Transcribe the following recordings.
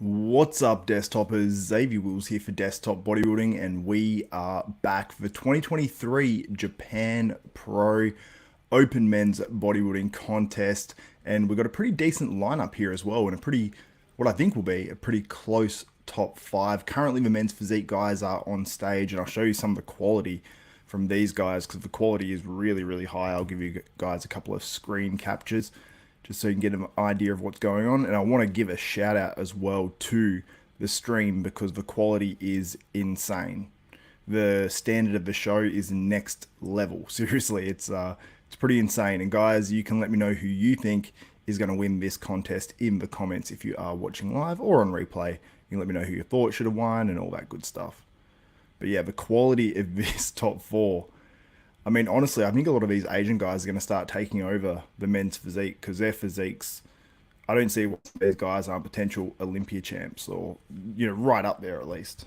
What's up, desktopers? Xavier Wills here for Desktop Bodybuilding, and we are back for the 2023 Japan Pro Open Men's Bodybuilding Contest. And we've got a pretty decent lineup here as well, and what I think will be a pretty close top five. Currently, the men's physique guys are on stage, and I'll show you some of the quality from these guys because the quality is really, really high. I'll give you guys a couple of screen captures just so you can get an idea of what's going on. And I want to give a shout out as well to the stream because the quality is insane. The standard of the show is next level. Seriously, it's pretty insane. And guys, you can let me know who you think is going to win this contest in the comments if you are watching live or on replay. You can let me know who you thought should have won and all that good stuff. But yeah, the quality of this top four, I mean, honestly, I think a lot of these Asian guys are going to start taking over the men's physique because their physiques, I don't see what these guys aren't potential Olympia champs or, right up there at least.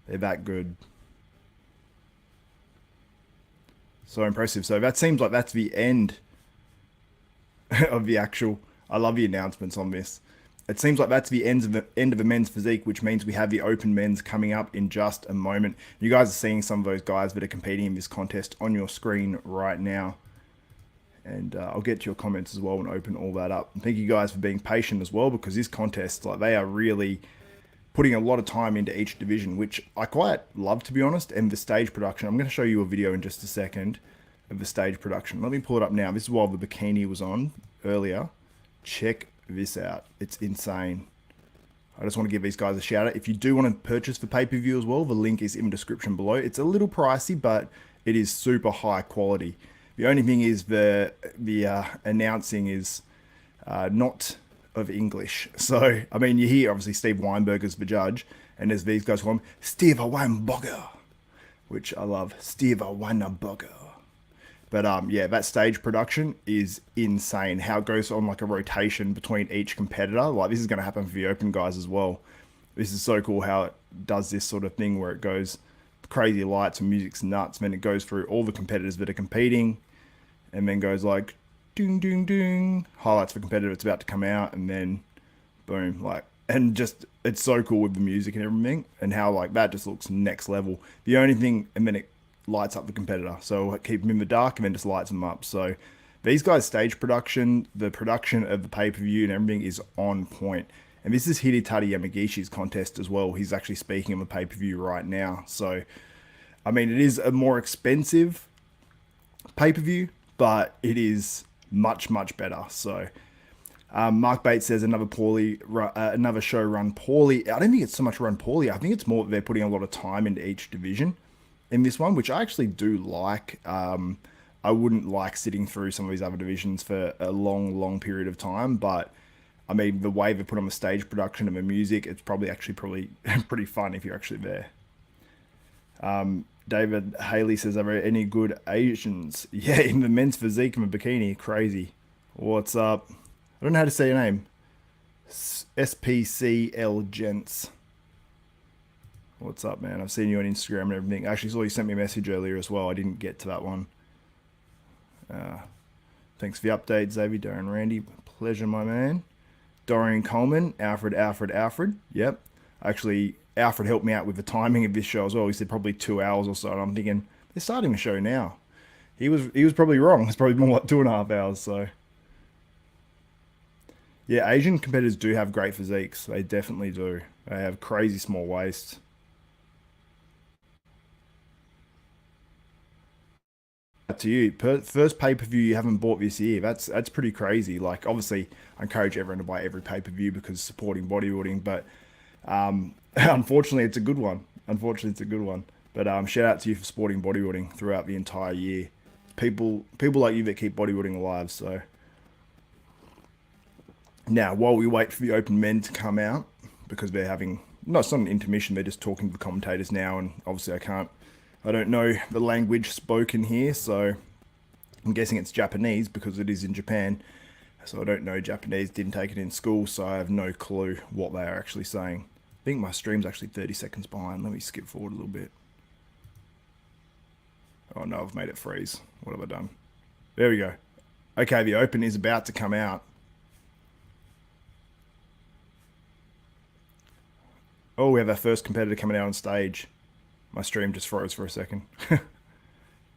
They're that good. So impressive. So that seems like that's the end of the actual. I love the announcements on this. It seems like that's the end of the men's physique, which means we have the open men's coming up in just a moment. You guys are seeing some of those guys that are competing in this contest on your screen right now. And I'll get to your comments as well and open all that up. And thank you guys for being patient as well, because this contest, like, they are really putting a lot of time into each division, which I quite love, to be honest. And the stage production, I'm going to show you a video in just a second of the stage production. Let me pull it up now. This is while the bikini was on earlier. Check this out. It's insane. I just want to give these guys a shout out. If you do want to purchase the pay-per-view as well, the link is in the description below. It's a little pricey, but it is super high quality. The only thing is the announcing is not of English. So, I mean, you hear obviously Steve Weinberger's the judge, and there's these guys call him Steve Weinberger, which I love. Steve Weinberger. But yeah, that stage production is insane. How it goes on like a rotation between each competitor. Like, this is going to happen for the open guys as well. This is so cool how it does this sort of thing where it goes crazy lights and music's nuts. And then it goes through all the competitors that are competing, and then goes like ding ding ding, highlights the competitor that's about to come out, and then boom, like, and just it's so cool with the music and everything, and how like that just looks next level. The only thing, and then it lights up the competitor, so keep them in the dark and then just lights them up. So these guys' stage production, the production of the pay-per-view and everything is on point. And this is Hidetari Yamagishi's contest as well. He's actually speaking on the pay-per-view right now. So I mean, it is a more expensive pay-per-view, but it is much better. So Mark Bates says another show run poorly. I don't think it's so much run poorly. I think it's more that they're putting a lot of time into each division in this one, which I actually do like. I wouldn't like sitting through some of these other divisions for a long period of time, but I mean, the way they put on the stage production and the music, it's probably pretty fun if you're actually there. David Haley says, are there any good Asians? Yeah, in the men's physique and the bikini, crazy. What's up? I don't know how to say your name. SPCL Gents. What's up, man? I've seen you on Instagram and everything. I actually saw you sent me a message earlier as well. I didn't get to that one. Thanks for the update, Xavier, Darren, Randy. Pleasure, my man. Dorian Coleman, Alfred. Yep. Actually, Alfred helped me out with the timing of this show as well. He said probably 2 hours or so. And I'm thinking, they're starting the show now. He was probably wrong. It's probably more like 2.5 hours. So, yeah, Asian competitors do have great physiques. They definitely do. They have crazy small waists. To you, first pay-per-view you haven't bought this year. That's pretty crazy. Like, obviously, I encourage everyone to buy every pay-per-view because it's supporting bodybuilding, but unfortunately, it's a good one. But shout out to you for supporting bodybuilding throughout the entire year. People like you that keep bodybuilding alive. So now, while we wait for the open men to come out, because they're having, no, it's not an intermission, they're just talking to the commentators now, and obviously I don't know the language spoken here, so I'm guessing it's Japanese because it is in Japan. So I don't know Japanese, didn't take it in school, so I have no clue what they are actually saying. I think my stream's actually 30 seconds behind. Let me skip forward a little bit. Oh no, I've made it freeze. What have I done? There we go. Okay, the open is about to come out. Oh, we have our first competitor coming out on stage. My stream just froze for a second.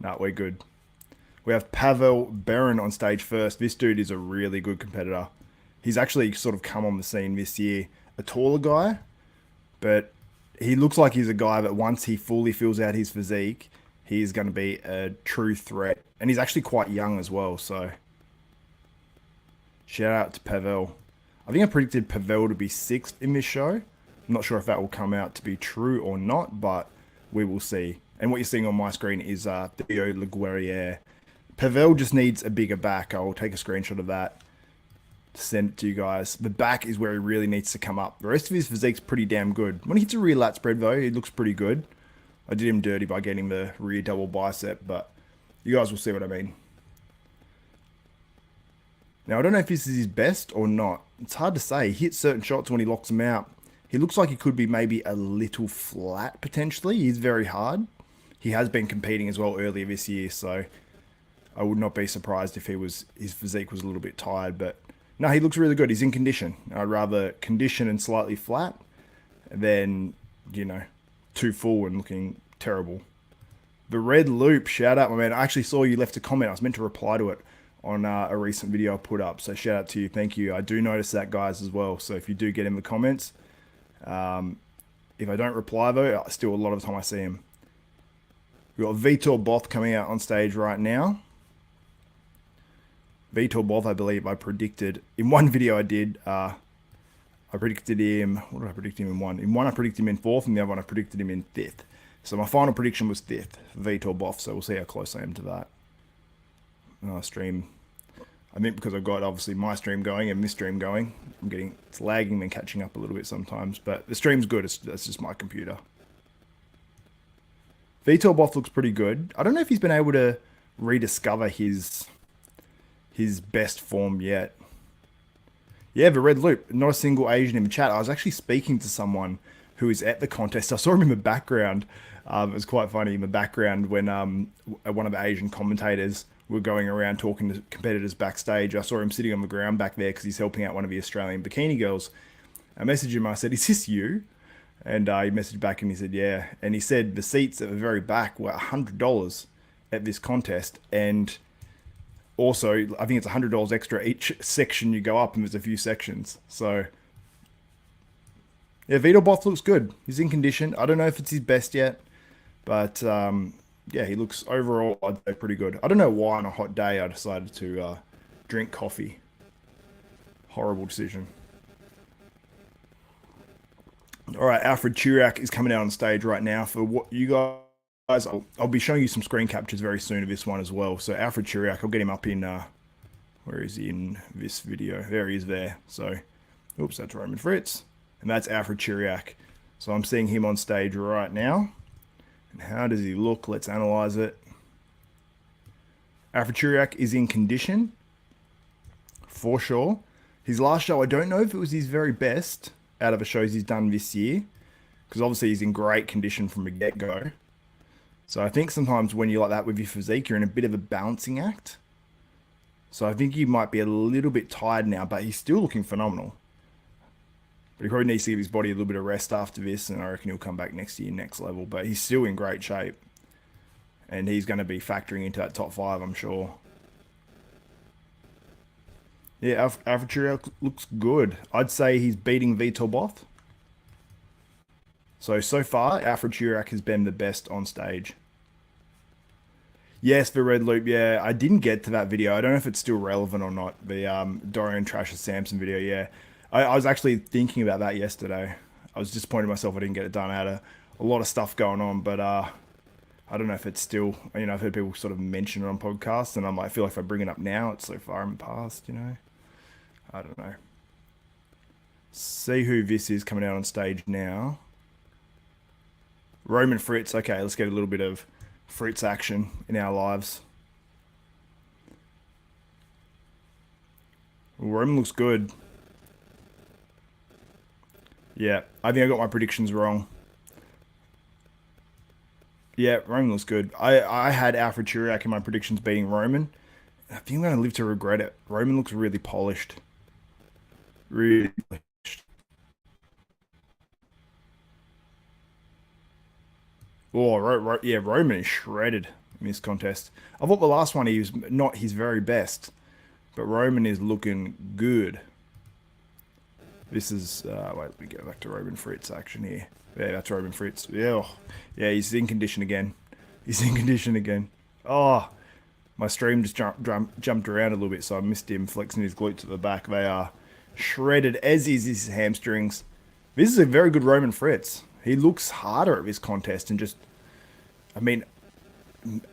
Nah, we're good. We have Pavel Baron on stage first. This dude is a really good competitor. He's actually sort of come on the scene this year. A taller guy, but he looks like he's a guy that once he fully fills out his physique, he is going to be a true threat. And he's actually quite young as well, so shout out to Pavel. I think I predicted Pavel to be 6th in this show. I'm not sure if that will come out to be true or not, but we will see. And what you're seeing on my screen is Theo Leguerrier. Pavel just needs a bigger back. I'll take a screenshot of that to send it to you guys. The back is where he really needs to come up. The rest of his physique's pretty damn good. When he hits a rear lat spread, though, he looks pretty good. I did him dirty by getting the rear double bicep, but you guys will see what I mean. Now, I don't know if this is his best or not. It's hard to say. He hits certain shots when he locks them out. He looks like he could be maybe a little flat, potentially. He's very hard. He has been competing as well earlier this year, so I would not be surprised if his physique was a little bit tired. But no, he looks really good. He's in condition. I'd rather condition and slightly flat than, you know, too full and looking terrible. The Red Loop, shout out, my man. I actually saw you left a comment. I was meant to reply to it on a recent video I put up. So shout out to you. Thank you. I do notice that, guys, as well. So if you do get in the comments, if I don't reply, though, still a lot of the time I see him. We've got Vitor Boff coming out on stage right now. Vitor Boff, I believe I predicted in one video I did. I predicted him. What did I predict him in one? In one, I predicted him in 4th, and the other one, I predicted him in 5th. So my final prediction was 5th, Vitor Boff. So we'll see how close I am to that. Stream. I think because I've got obviously my stream going and this stream going, it's lagging and catching up a little bit sometimes. But the stream's good. That's just my computer. Vitor Boff looks pretty good. I don't know if he's been able to rediscover his best form yet. Yeah, the Red Loop. Not a single Asian in the chat. I was actually speaking to someone who is at the contest. I saw him in the background. It was quite funny in the background when one of the Asian commentators were going around talking to competitors backstage. I saw him sitting on the ground back there because he's helping out one of the Australian bikini girls. I messaged him. I said, "Is this you?" And he messaged back and he said, "Yeah." And he said the seats at the very back were $100 at this contest. And also, I think it's $100 extra each section you go up, and there's a few sections. So, yeah, Vitor Boff looks good. He's in condition. I don't know if it's his best yet, but yeah, he looks overall, I'd say, pretty good. I don't know why on a hot day I decided to drink coffee. Horrible decision. All right, Alfred Chiriac is coming out on stage right now. For what you guys, I'll be showing you some screen captures very soon of this one as well. So Alfred Chiriac, I'll get him up in, where is he in this video? There he is there. So, oops, that's Roman Fritz. And that's Alfred Chiriac. So I'm seeing him on stage right now. And how does he look? Let's analyze it. Alfred Chiriac is in condition, for sure. His last show, I don't know if it was his very best out of the shows he's done this year, because obviously he's in great condition from the get-go. So I think sometimes when you're like that with your physique, you're in a bit of a balancing act. So I think he might be a little bit tired now, but he's still looking phenomenal. But he probably needs to give his body a little bit of rest after this, and I reckon he'll come back next year, next level. But he's still in great shape. And he's going to be factoring into that top 5, I'm sure. Yeah, Alfred Chiriac looks good. I'd say he's beating Vitor Boff. So far, Alfred Chiriac has been the best on stage. Yes, the Red Loop, yeah. I didn't get to that video. I don't know if it's still relevant or not. The Dorian Trasher Sampson video, yeah. I was actually thinking about that yesterday. I was disappointed in myself I didn't get it done. I had a lot of stuff going on, but I don't know if it's still, you know, I've heard people sort of mention it on podcasts, and I feel like if I bring it up now, it's so far in the past, you know. I don't know. See who this is coming out on stage now. Roman Fritz. Okay, let's get a little bit of Fritz action in our lives. Roman looks good. Yeah, I think I got my predictions wrong. Yeah, Roman looks good. I had Alfred Chiriac in my predictions beating Roman. I think I'm going to live to regret it. Roman looks really polished. Really polished. Oh, yeah, Roman is shredded in this contest. I thought the last one he was not his very best, but Roman is looking good. This is, wait, let me go back to Roman Fritz action here. Yeah, that's Roman Fritz. Yeah, yeah, he's in condition again. He's in condition again. Oh, my stream just jumped around a little bit, so I missed him flexing his glutes at the back. They are shredded, as is his hamstrings. This is a very good Roman Fritz. He looks harder at this contest and just, I mean,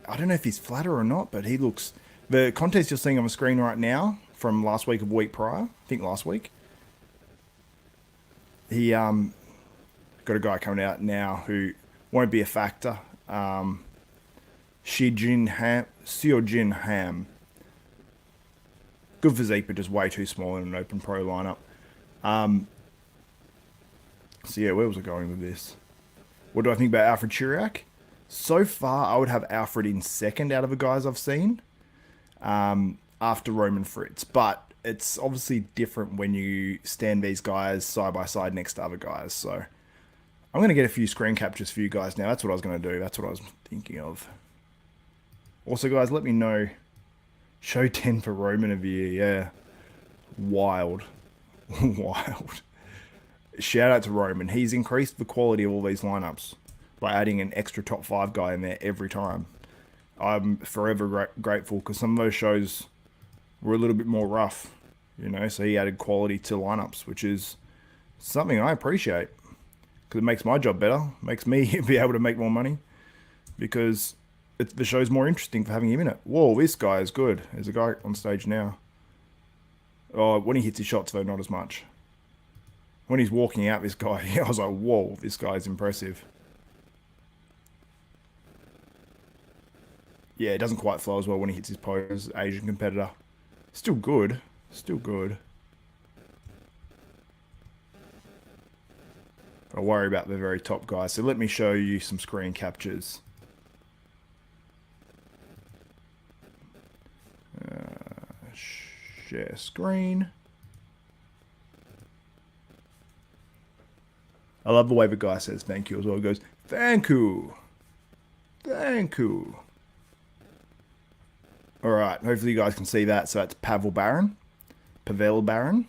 I don't know if he's flatter or not, but he looks, the contest you're seeing on the screen right now from last week of week prior, I think last week, he got a guy coming out now who won't be a factor. Seojin Ham. Good physique, but just way too small in an open pro lineup. So yeah, where was I going with this? What do I think about Alfred Chiriac? So far, I would have Alfred in second out of the guys I've seen, after Roman Fritz. But it's obviously different when you stand these guys side by side next to other guys. So I'm going to get a few screen captures for you guys now. That's what I was going to do. That's what I was thinking of. Also, guys, let me know. Show 10 for Roman of the year. Yeah. Wild. Wild. Shout out to Roman. He's increased the quality of all these lineups by adding an extra top 5 guy in there every time. I'm forever grateful because some of those shows were a little bit more rough, you know, so he added quality to lineups, which is something I appreciate because it makes my job better, makes me be able to make more money because the show's more interesting for having him in it. Whoa, this guy is good. There's a guy on stage now. Oh, when he hits his shots, though, not as much. When he's walking out, this guy, I was like, whoa, this guy's impressive. Yeah, it doesn't quite flow as well when he hits his pose, Asian competitor. Still good. Still good. I worry about the very top guys. So let me show you some screen captures. Share screen. I love the way the guy says thank you as well. He goes, thank you. Thank you. Alright, hopefully you guys can see that. So that's Pavel Baron. Pavel Baron.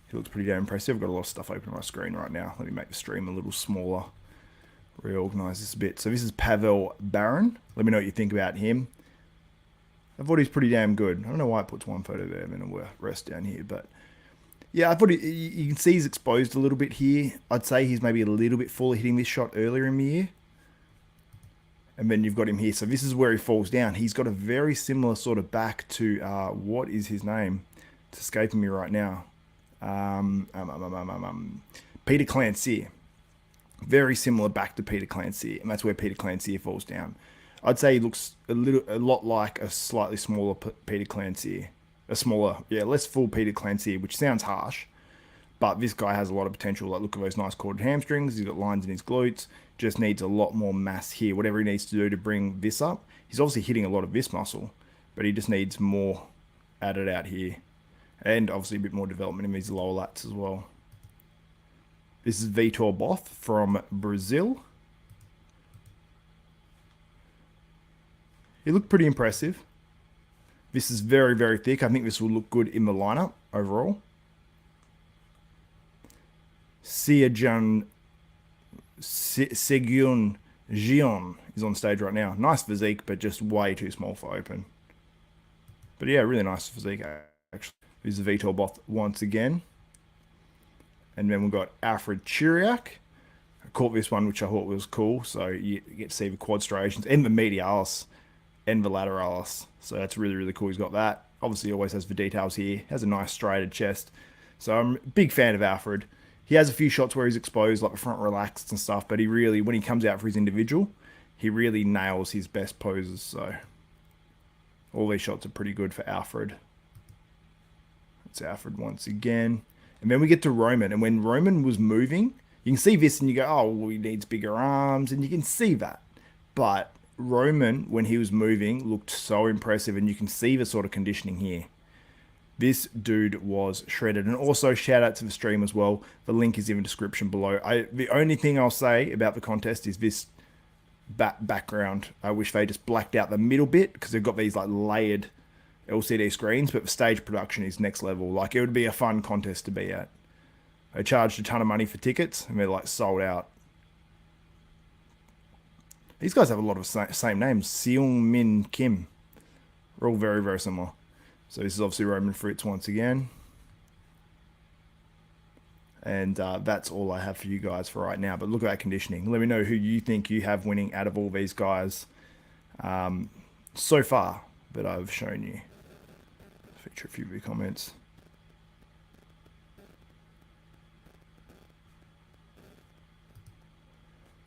He looks pretty damn impressive. I've got a lot of stuff open on my screen right now. Let me make the stream a little smaller. Reorganize this a bit. So this is Pavel Baron. Let me know what you think about him. I thought he's pretty damn good. I don't know why it puts one photo there and then a rest down here, but yeah, I thought you can see he's exposed a little bit here. I'd say he's maybe a little bit fuller hitting this shot earlier in the year. And then you've got him here. So this is where he falls down. He's got a very similar sort of back to, what is his name? It's escaping me right now. Peter Clancy. Very similar back to Peter Clancy. And that's where Peter Clancy falls down. I'd say he looks a lot like a slightly smaller Peter Clancy. Less full Peter Clancy, which sounds harsh. But this guy has a lot of potential. Like, look at those nice corded hamstrings. He's got lines in his glutes. Just needs a lot more mass here. Whatever he needs to do to bring this up. He's obviously hitting a lot of this muscle. But he just needs more added out here. And obviously a bit more development in these lower lats as well. This is Vitor Boff from Brazil. He looked pretty impressive. This is very, very thick. I think this will look good in the lineup overall. Seegyun Jion is on stage right now. Nice physique, but just way too small for open. But yeah, really nice physique, actually. This is Vitor Boff once again. And then we've got Alfred Chiriac. I caught this one, which I thought was cool. So you get to see the quad striations and the medialis and the lateralis. So that's really, really cool. He's got that. Obviously, he always has the details here. Has a nice striated chest. So I'm a big fan of Alfred. He has a few shots where he's exposed, like the front relaxed and stuff. But he really, when he comes out for his individual, he really nails his best poses. So all these shots are pretty good for Alfred. It's Alfred once again. And then we get to Roman. And when Roman was moving, you can see this and you go, oh, well, he needs bigger arms. And you can see that. But Roman, when he was moving, looked so impressive. And you can see the sort of conditioning here. This dude was shredded. And also shout out to the stream as well. The link is in the description below. The only thing I'll say about the contest is this background. I wish they just blacked out the middle bit because they've got these like layered LCD screens, but the stage production is next level. Like it would be a fun contest to be at. They charged a ton of money for tickets and they're like sold out. These guys have a lot of same names. Seung Min Kim. We're all very, very similar. So this is obviously Roman Fritz once again. And that's all I have for you guys for right now. But look at that conditioning. Let me know who you think you have winning out of all these guys so far that I've shown you. Feature a few of your comments.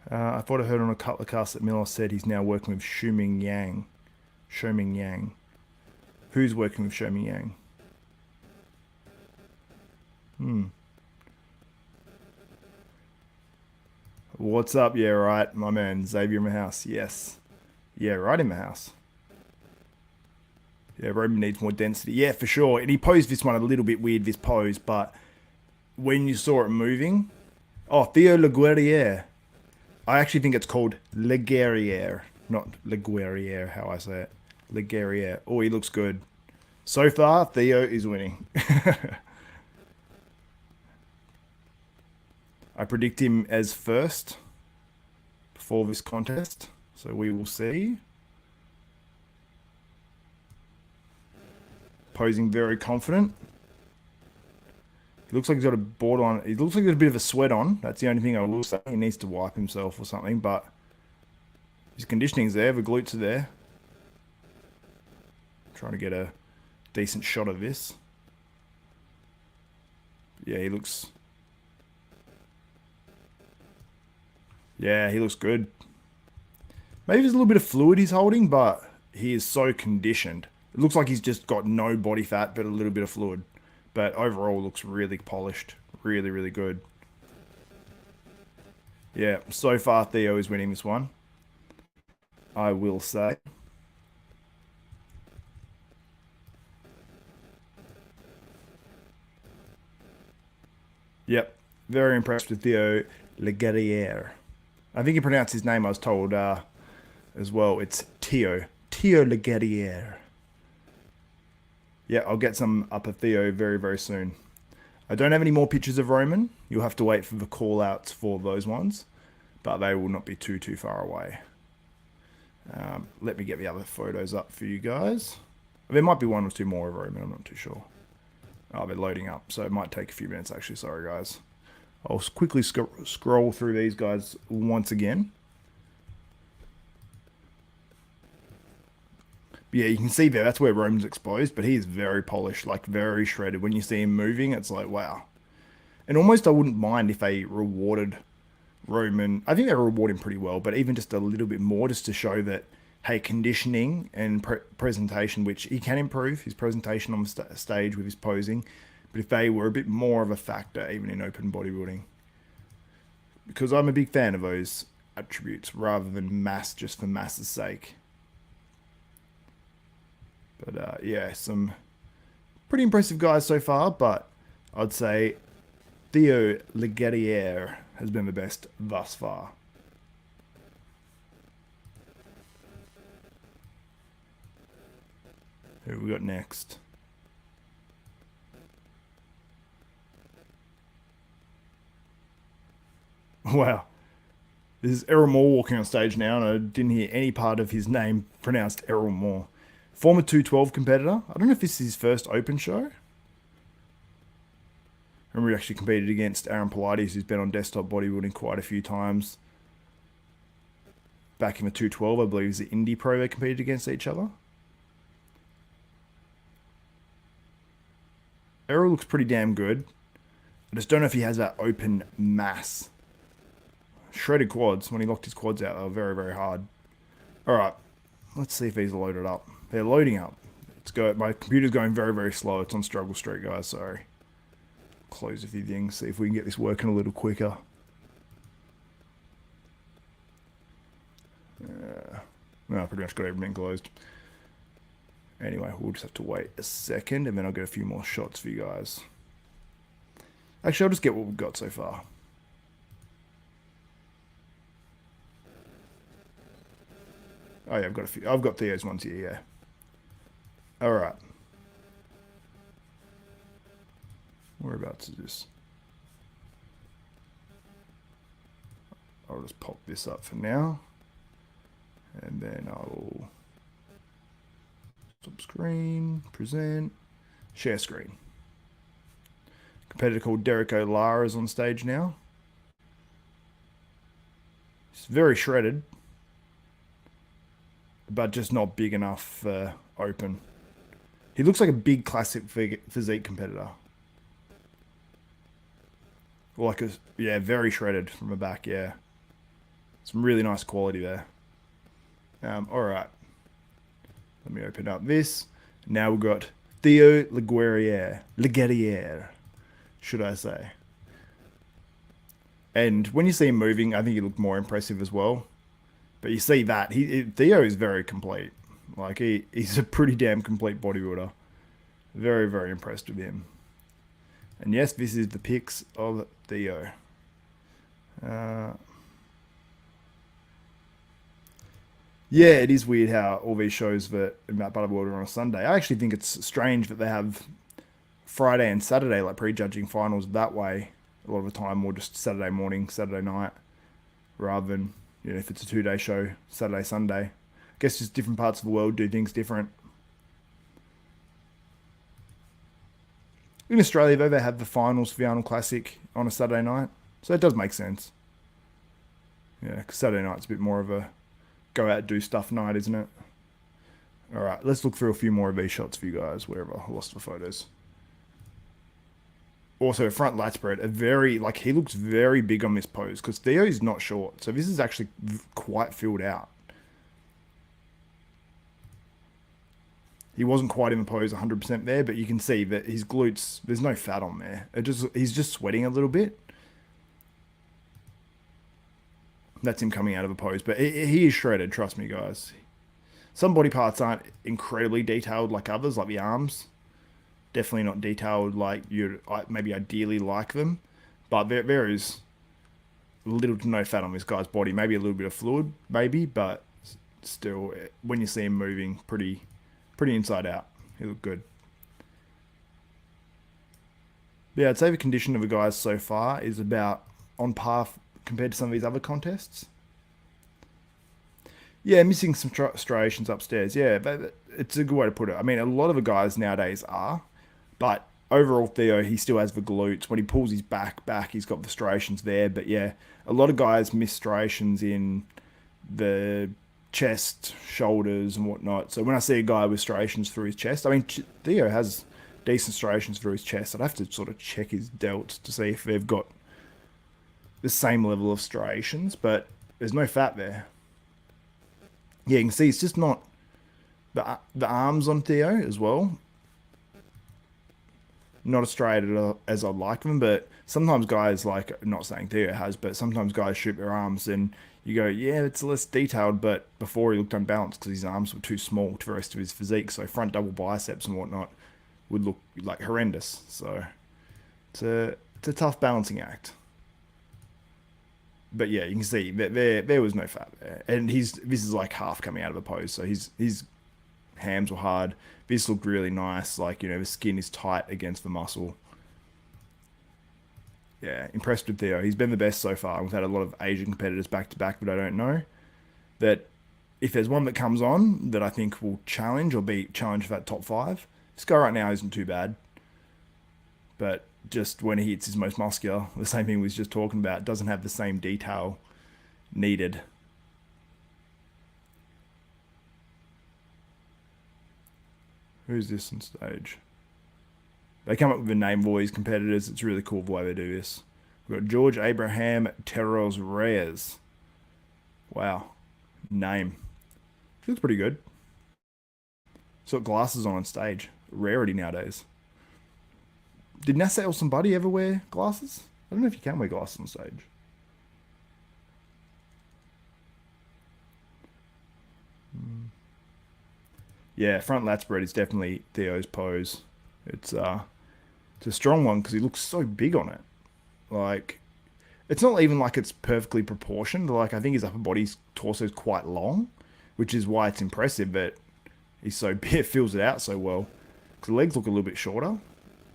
I thought I heard on a couple of casts that Miller said he's now working with Shuming Yang. Shuming Yang. Who's working with Shuming Yang? What's up? Yeah, right. My man, Xavier in my house. Yes. Yeah, right in my house. Yeah, Roman needs more density. Yeah, for sure. And he posed this one a little bit weird, this pose, but when you saw it moving... Oh, Theo Leguerrier. I actually think it's called Leguerrier, not Leguerrier, how I say it. Leguerrier. Oh, he looks good. So far, Theo is winning. I predict him as first before this contest, so we will see. Posing very confident. He looks like he's got a borderline. He looks like he's got a bit of a sweat on. That's the only thing I will say. He needs to wipe himself or something, but his conditioning's there. The glutes are there. Trying to get a decent shot of this. Yeah, he looks... Yeah, he looks good. Maybe there's a little bit of fluid he's holding, but he is so conditioned. It looks like he's just got no body fat, but a little bit of fluid. But overall, looks really polished. Really, really good. Yeah, so far Theo is winning this one. I will say. Yep, very impressed with Theo Leguerrier. I think he pronounced his name, I was told, as well. It's Theo. Theo Leguerrier. Yeah, I'll get some up of Theo very, very soon. I don't have any more pictures of Roman. You'll have to wait for the call-outs for those ones. But they will not be too far away. Let me get the other photos up for you guys. There might be one or two more of Roman, I'm not too sure. Oh, they're loading up, so it might take a few minutes actually. Sorry, guys. I'll quickly scroll through these guys once again. But yeah, you can see there, that's where Roman's exposed, but he is very polished, like very shredded. When you see him moving, it's like, wow. And almost I wouldn't mind if they rewarded Roman. I think they reward him pretty well, but even just a little bit more just to show that, hey, conditioning and presentation, which he can improve, his presentation on the stage with his posing, but if they were a bit more of a factor, even in open bodybuilding. Because I'm a big fan of those attributes, rather than mass just for mass's sake. But yeah, some pretty impressive guys so far, but I'd say Theo Leguerrier has been the best thus far. Who we got next? Wow. This is Errol Moore walking on stage now, and I didn't hear any part of his name pronounced Errol Moore. Former 212 competitor. I don't know if this is his first open show. I remember he actually competed against Aaron Pilates, who's been on desktop bodybuilding quite a few times. Back in the 212, I believe, is the Indie Pro they competed against each other. Errol looks pretty damn good. I just don't know if he has that open mass. Shredded quads. When he locked his quads out, they were very, very hard. Alright, let's see if he's loaded up. They're loading up. My computer's going very, very slow. It's on struggle street, guys. Sorry. Close a few things. See if we can get this working a little quicker. No, I pretty much got everything closed. Anyway, we'll just have to wait a second, and then I'll get a few more shots for you guys. Actually, I'll just get what we've got so far. Oh yeah, I've got a few. I've got Theo's ones here. Yeah. All right. Whereabouts is this? I'll just pop this up for now, and then I'll stop screen, present, share screen. Competitor called Derek O'Lara is on stage now. He's very shredded, but just not big enough open. He looks like a big classic physique competitor. Or like yeah, very shredded from the back, yeah. Some really nice quality there. All right. Let me open up this. Now we've got Theo Leguerrier, should I say. And when you see him moving, I think he looked more impressive as well. But you see that Theo is very complete. Like he's a pretty damn complete bodybuilder. Very, very impressed with him. And yes, this is the pics of Theo. Yeah, it is weird how all these shows that about Bodybuilding are on a Sunday. I actually think it's strange that they have Friday and Saturday, like prejudging finals that way a lot of the time, or just Saturday morning, Saturday night, rather than, you know, if it's a 2-day show, Saturday, Sunday. I guess just different parts of the world do things different. In Australia, though, they have the finals for the Arnold Classic on a Saturday night, so it does make sense. Yeah, because Saturday night's a bit more of a go out do stuff night, isn't it? All right, let's look through a few more of these shots for you guys, wherever I lost the photos. Also, front lat spread, he looks very big on this pose, because Theo is not short, so this is actually quite filled out. He wasn't quite in the pose 100% there, but you can see that his glutes, there's no fat on there. He's just sweating a little bit. That's him coming out of a pose, but he is shredded, trust me, guys. Some body parts aren't incredibly detailed like others, like the arms. Definitely not detailed like you'd maybe ideally like them, but there is little to no fat on this guy's body. Maybe a little bit of fluid, maybe, but still, when you see him moving, pretty inside out. He looked good. Yeah, I'd say the condition of the guys so far is about on par compared to some of these other contests. Yeah, missing some striations upstairs. Yeah, but it's a good way to put it. I mean, a lot of the guys nowadays are, but overall, Theo, he still has the glutes. When he pulls his back, he's got the striations there. But yeah, a lot of guys miss striations in the chest, shoulders, and whatnot. So when I see a guy with striations through his chest, I mean, Theo has decent striations through his chest. I'd have to sort of check his delts to see if they've got the same level of striations, but there's no fat there. Yeah, you can see it's just not the arms on Theo as well. Not as straight as I'd like them, but sometimes guys, like, not saying Theo has, but sometimes guys shoot their arms and you go, yeah, it's less detailed, but before he looked unbalanced because his arms were too small to the rest of his physique, so front double biceps and whatnot would look like horrendous. So it's a tough balancing act. But yeah, you can see that there was no fat there, and this is like half coming out of the pose, so his hams were hard. This looked really nice, like, you know, the skin is tight against the muscle. Yeah, impressed with Theo. He's been the best so far. We've had a lot of Asian competitors back to back, but I don't know that if there's one that comes on that I think will challenge or be challenged for that top 5. This guy right now isn't too bad, but just when he hits his most muscular, the same thing we was just talking about, doesn't have the same detail needed. Who's this on stage? They come up with a name of all these competitors. It's really cool the way they do this. We've got George Abraham Terros Reyes. Wow. Name. Looks pretty good. He's got glasses on stage. Rarity nowadays. Did Nasser El Somebody ever wear glasses? I don't know if you can wear glasses on stage. Yeah, front lat spread is definitely Theo's pose. It's a strong one because he looks so big on it. Like, it's not even like it's perfectly proportioned. Like, I think his upper body's torso is quite long, which is why it's impressive that he's so big, fills it out so well. Because the legs look a little bit shorter.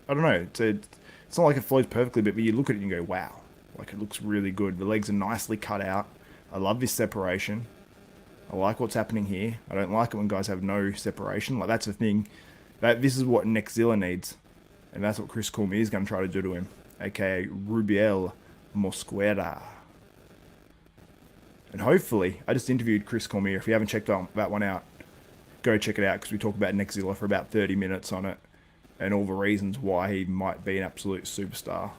I don't know. It's not like it flows perfectly, but you look at it and you go, wow. Like, it looks really good. The legs are nicely cut out. I love this separation. I like what's happening here. I don't like it when guys have no separation. Like, that's the thing. This is what Nexzilla needs. And that's what Chris Cormier is going to try to do to him. A.k.a. Rubiel Mosquera. And hopefully, I just interviewed Chris Cormier. If you haven't checked that one out, go check it out, because we talk about Nexzilla for about 30 minutes on it. And all the reasons why he might be an absolute superstar.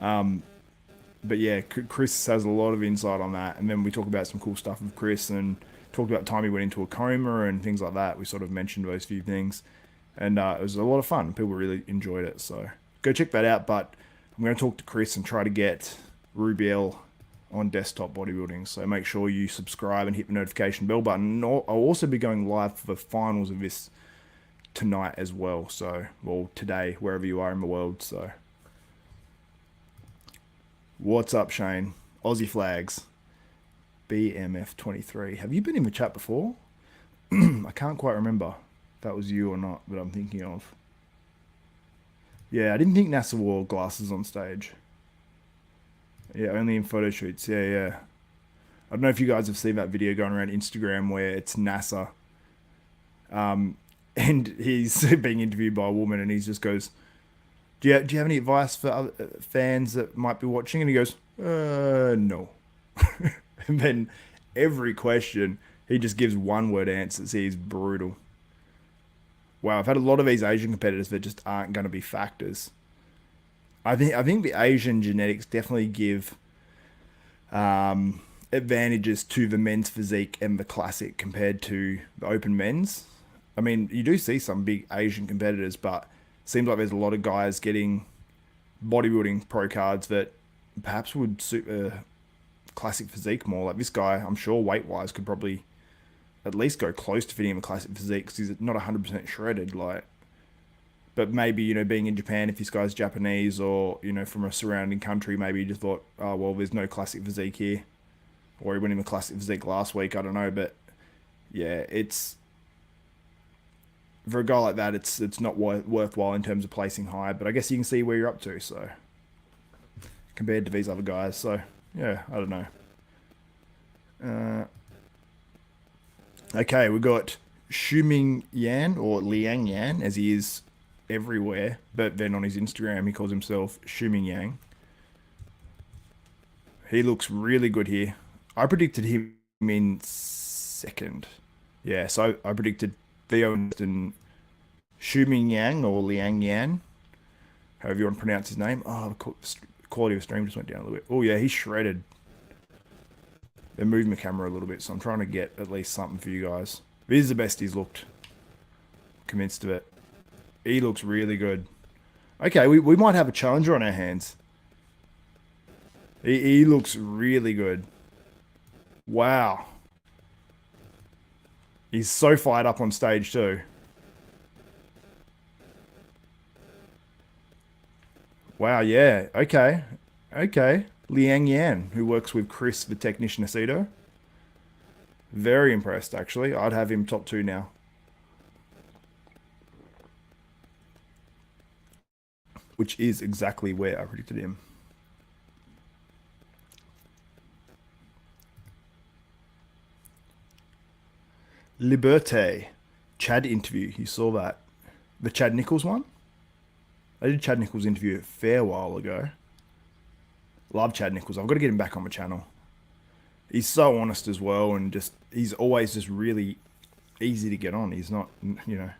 But yeah, Chris has a lot of insight on that. And then we talk about some cool stuff with Chris and talked about the time he went into a coma and things like that. We sort of mentioned those few things. And it was a lot of fun. People really enjoyed it. So go check that out. But I'm going to talk to Chris and try to get Rubiel on Desktop Bodybuilding. So make sure you subscribe and hit the notification bell button. I'll also be going live for the finals of this tonight as well. So, well, today, wherever you are in the world. So, what's up, Shane? Aussie Flags. BMF23. Have you been in the chat before? I can't quite remember if that was you or not, but I'm thinking of. Yeah, I didn't think NASA wore glasses on stage. Yeah, only in photo shoots. Yeah. I don't know if you guys have seen that video going around Instagram where it's NASA. And he's being interviewed by a woman, and he just goes, do you have any advice for other fans that might be watching? And he goes, no. And then every question, he just gives one-word answers. He's brutal. Wow, I've had a lot of these Asian competitors that just aren't going to be factors. I think the Asian genetics definitely give advantages to the men's physique and the classic compared to the open men's. I mean, you do see some big Asian competitors, but it seems like there's a lot of guys getting bodybuilding pro cards that perhaps would suit a classic physique more. Like this guy, I'm sure weight-wise could probably at least go close to fitting him a classic physique because he's not 100% shredded. Like, but maybe, you know, being in Japan, if this guy's Japanese or, you know, from a surrounding country, maybe he just thought, oh, well, there's no classic physique here. Or he went in the classic physique last week. I don't know. But, yeah, it's... For a guy like that, it's not worthwhile in terms of placing high. But I guess you can see where you're up to, so... Compared to these other guys. So, yeah, I don't know. Okay, we got Shuming Yan, or Liang Yan, as he is everywhere, but then on his Instagram he calls himself Shuming Yang. He looks really good here. I predicted him in second. Yeah, so I predicted Theo and Shuming Yang, or Liang Yan, however you want to pronounce his name. Oh, the quality of the stream just went down a little bit. Oh yeah, he's shredded. They're moving the camera a little bit, so I'm trying to get at least something for you guys. This is the best he's looked. Convinced of it. He looks really good. Okay, we might have a challenger on our hands. He looks really good. Wow. He's so fired up on stage too. Wow, yeah. Okay. Okay. Liang Yan, who works with Chris, the technician Aceto. Very impressed, actually. I'd have him top 2 now. Which is exactly where I predicted him. Liberté. Chad interview. You saw that. The Chad Nichols one? I did Chad Nichols interview a fair while ago. Love Chad Nichols. I've got to get him back on my channel. He's so honest as well, and just he's always just really easy to get on. He's not, you know.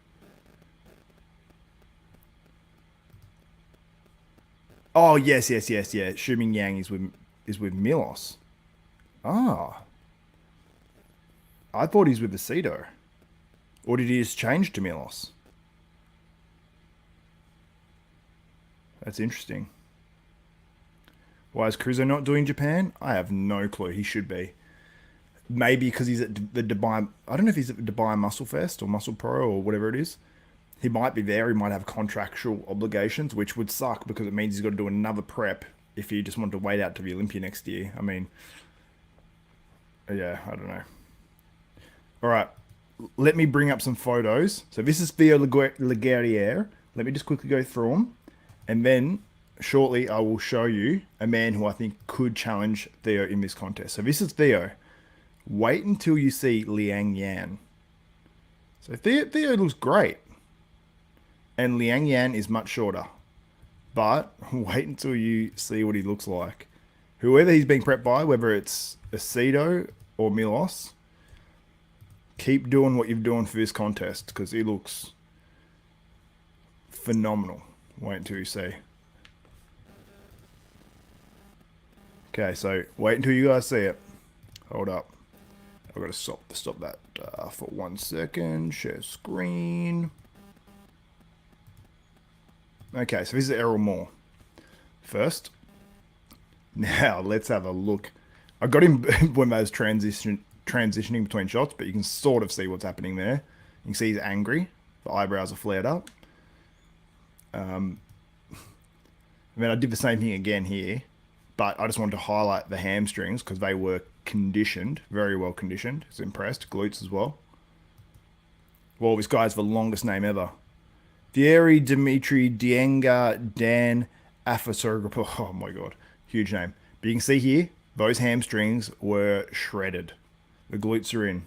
Oh yes. Shuming Yang is with Milos. Ah. I thought he's with Aceto. Or did he just change to Milos? That's interesting. Why is Cruzo not doing Japan? I have no clue. He should be. Maybe because he's at the Dubai... I don't know if he's at the Dubai Muscle Fest or Muscle Pro or whatever it is. He might be there. He might have contractual obligations, which would suck because it means he's got to do another prep if he just wanted to wait out to the Olympia next year. I mean... Yeah, I don't know. All right, let me bring up some photos. So this is Theo Leguerrier. Let me just quickly go through them, and then shortly I will show you a man who I think could challenge Theo in this contest. So this is Theo. Wait until you see Liang Yan. So Theo looks great, and Liang Yan is much shorter. But wait until you see what he looks like. Whoever he's being prepped by, whether it's Aceto or Milos, keep doing what you're doing for this contest because he looks phenomenal. Wait until you see. Okay, so wait until you guys see it. Hold up. I've got to stop that for 1 second. Share screen. Okay, so this is Errol Moore. First. Now, let's have a look. I got him when I was transitioning between shots, but you can sort of see what's happening there. You can see he's angry. The eyebrows are flared up. I mean, I did the same thing again here, but I just wanted to highlight the hamstrings because they were conditioned, very well conditioned. I was impressed. Glutes as well. Well, this guy's the longest name ever. Thierry Dimitri Dienga Dan Afasorgapur. Oh my god, huge name. But you can see here, those hamstrings were shredded. The glutes are in.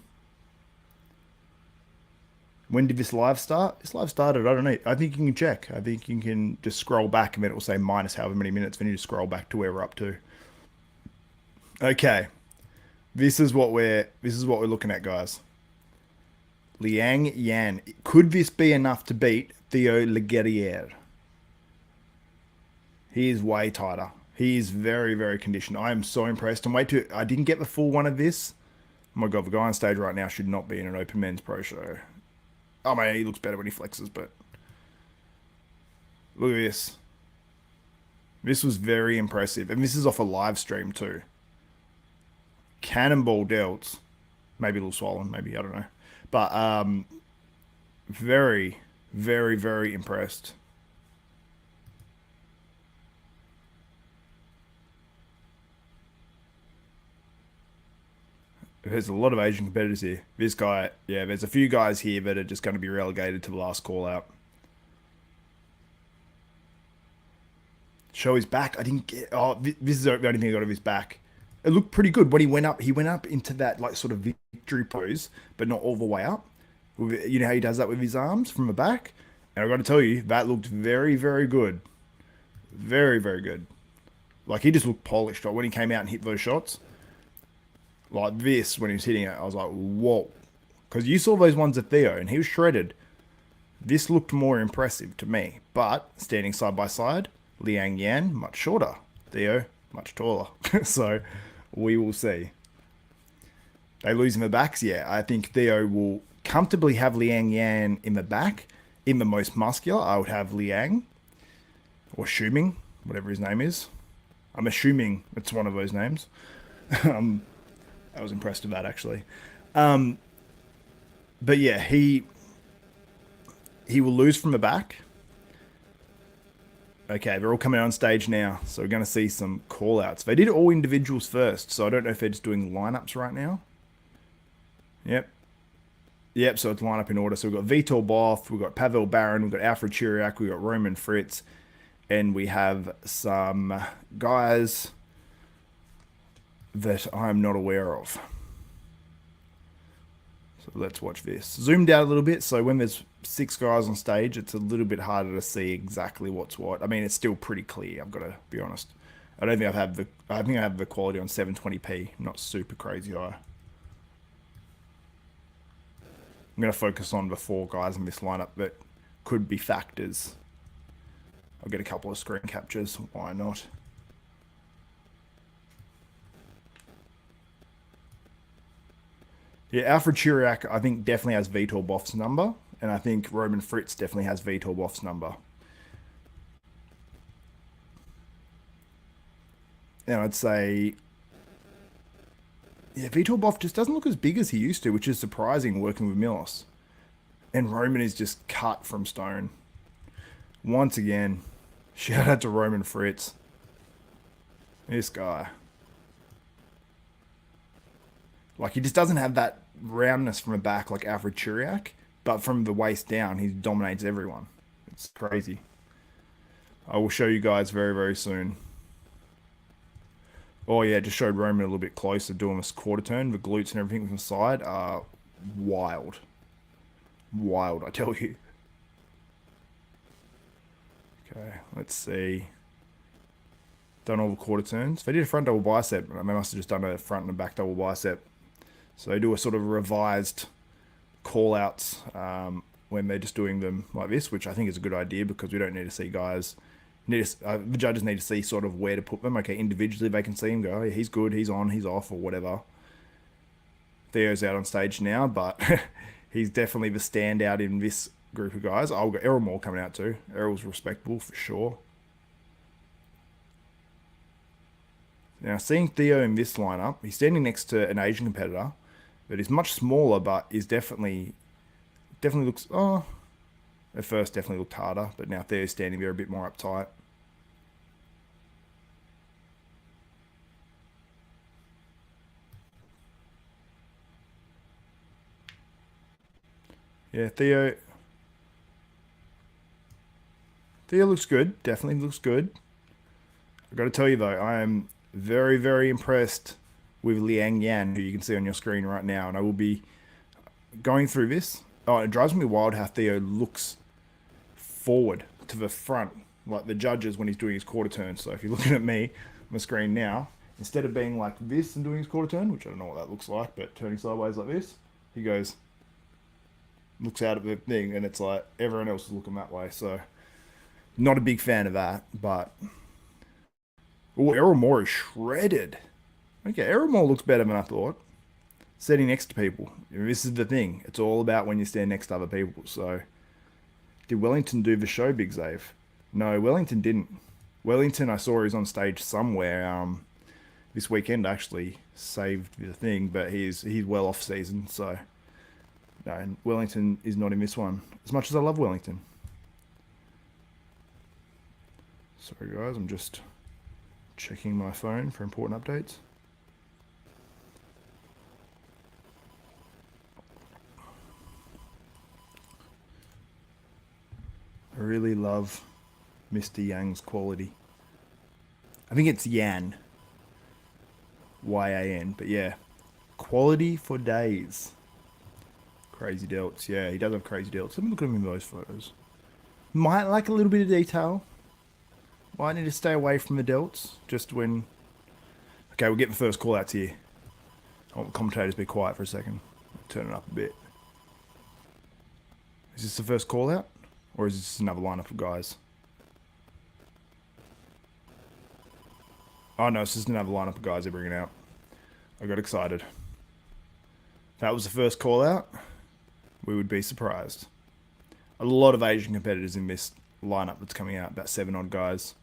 When did this live start? This live started, I don't know. I think you can check. I think you can just scroll back and then it will say minus however many minutes. Then you just scroll back to where we're up to. Okay. This is what we're looking at, guys. Liang Yan. Could this be enough to beat Theo Leguerrier? He is way tighter. He is very, very conditioned. I am so impressed. And I didn't get the full one of this. Oh my god, the guy on stage right now should not be in an open men's pro show. Oh man, he looks better when he flexes, but look at this. This was very impressive. And this is off a live stream too. Cannonball delts. Maybe a little swollen, maybe, I don't know. But very, very, very impressed. There's a lot of Asian competitors here. This guy, yeah, there's a few guys here that are just going to be relegated to the last call out. Show his back. I didn't get. Oh, this is the only thing I got of his back. It looked pretty good when he went up. He went up into that like sort of victory pose, but not all the way up. You know how he does that with his arms from the back? And I've got to tell you, that looked very, very good. Very, very good. Like, he just looked polished. Like, when he came out and hit those shots, like this, when he was hitting it, I was like, whoa. Because you saw those ones at Theo, and he was shredded. This looked more impressive to me. But, standing side by side, Liang Yan, much shorter. Theo, much taller. So, we will see. They lose in the backs? Yeah, I think Theo will comfortably have Liang Yan in the back. In the most muscular, I would have Liang. Or Shuming, whatever his name is. I'm assuming it's one of those names. I was impressed with that, actually. But yeah, he will lose from the back. Okay, they're all coming out on stage now, so we're going to see some call-outs. They did all individuals first, so I don't know if they're just doing lineups right now. Yep. Yep, so it's lineup in order. So we've got Vitor Boff, we've got Pavel Baron, we've got Alfred Chiriac, we've got Roman Fritz, and we have some guys that I'm not aware of. So let's watch this. Zoomed out a little bit, so when there's 6 guys on stage, it's a little bit harder to see exactly what's what. I mean, it's still pretty clear, I've got to be honest. I think I have the quality on 720p, not super crazy high. I'm going to focus on the 4 guys in this lineup that could be factors. I'll get a couple of screen captures, why not? Yeah, Alfred Chiriac, I think, definitely has Vitor Boff's number. And I think Roman Fritz definitely has Vitor Boff's number. And I'd say, yeah, Vitor Boff just doesn't look as big as he used to, which is surprising working with Milos. And Roman is just cut from stone. Once again, shout out to Roman Fritz. This guy. Like he just doesn't have that roundness from the back like Alfred Chiriac, but from the waist down, he dominates everyone. It's crazy. I will show you guys very, very soon. Oh yeah, just showed Roman a little bit closer doing this quarter turn. The glutes and everything from the side are wild. Wild, I tell you. Okay, let's see. Done all the quarter turns. They did a front double bicep. They must have just done a front and a back double bicep. So they do a sort of revised call outs when they're just doing them like this, which I think is a good idea because we don't need to see guys. The judges need to see sort of where to put them. Okay, individually they can see him go, oh, he's good, he's on, he's off, or whatever. Theo's out on stage now, but he's definitely the standout in this group of guys. I'll got Errol Moore coming out too. Errol's respectable for sure. Now, seeing Theo in this lineup, he's standing next to an Asian competitor, but he's much smaller, but is definitely looks, oh, at first definitely looked harder, but now Theo's standing there a bit more uptight. Yeah, Theo looks good, definitely looks good. I've got to tell you though, I am very, very impressed with Liang Yan, who you can see on your screen right now, and I will be going through this. Oh, it drives me wild how Theo looks forward to the front, like the judges when he's doing his quarter turn. So if you're looking at me on the screen now, instead of being like this and doing his quarter turn, which I don't know what that looks like, but turning sideways like this, he goes, looks out at the thing, and it's like everyone else is looking that way. So not a big fan of that, but oh, Errol Moore is shredded. Okay, Errol Moore looks better than I thought. Sitting next to people. This is the thing. It's all about when you stand next to other people. So, did Wellington do the show, Big Xave? No, Wellington didn't. Wellington, I saw he's on stage somewhere. This weekend actually saved the thing, but he's well off season. So, no, Wellington is not in this one. As much as I love Wellington. Sorry guys, I'm just checking my phone for important updates. I really love Mr. Yang's quality. I think it's Yan. Y-A-N. But yeah. Quality for days. Crazy delts. Yeah, he does have crazy delts. Let me look at him in those photos. Might like a little bit of detail. Might need to stay away from the delts. Just when... Okay, we'll get the first call outs here. I want the commentators to be quiet for a second. Turn it up a bit. Is this the first call out? Or is this another lineup of guys? Oh no, it's just another lineup of guys they're bringing out. I got excited. If that was the first call out, we would be surprised. A lot of Asian competitors in this lineup that's coming out, about 7 odd guys.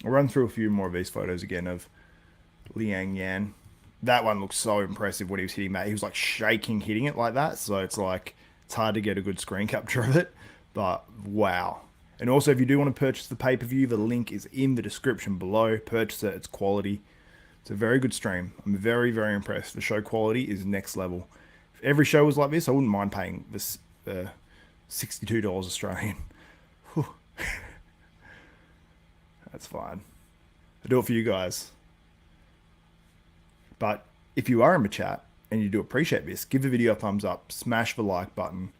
I'll run through a few more of these photos again of Liang Yan. That one looks so impressive when he was hitting that. He was like shaking hitting it like that. So it's like, it's hard to get a good screen capture of it. But wow. And also if you do want to purchase the pay-per-view, the link is in the description below. Purchase it, it's quality. It's a very good stream. I'm very, very impressed. The show quality is next level. If every show was like this, I wouldn't mind paying this $62 Australian. That's fine. I'll do it for you guys. But if you are in the chat and you do appreciate this, give the video a thumbs up, smash the like button,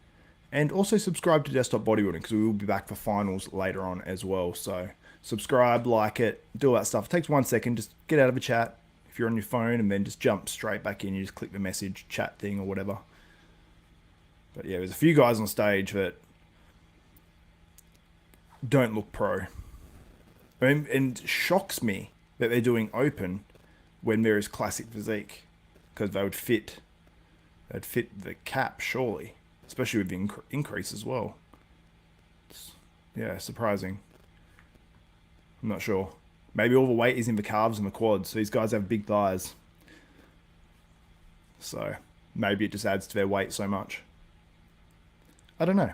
and also subscribe to Desktop Bodybuilding because we will be back for finals later on as well. So subscribe, like it, do all that stuff. It takes 1 second. Just get out of the chat if you're on your phone and then just jump straight back in. You just click the message, chat thing or whatever. But yeah, there's a few guys on stage that don't look pro. And shocks me that they're doing open when there is classic physique, because they would fit, they'd fit the cap surely, especially with the increase as well. Yeah, surprising. I'm not sure. Maybe all the weight is in the calves and the quads. So these guys have big thighs, so maybe it just adds to their weight so much. I don't know.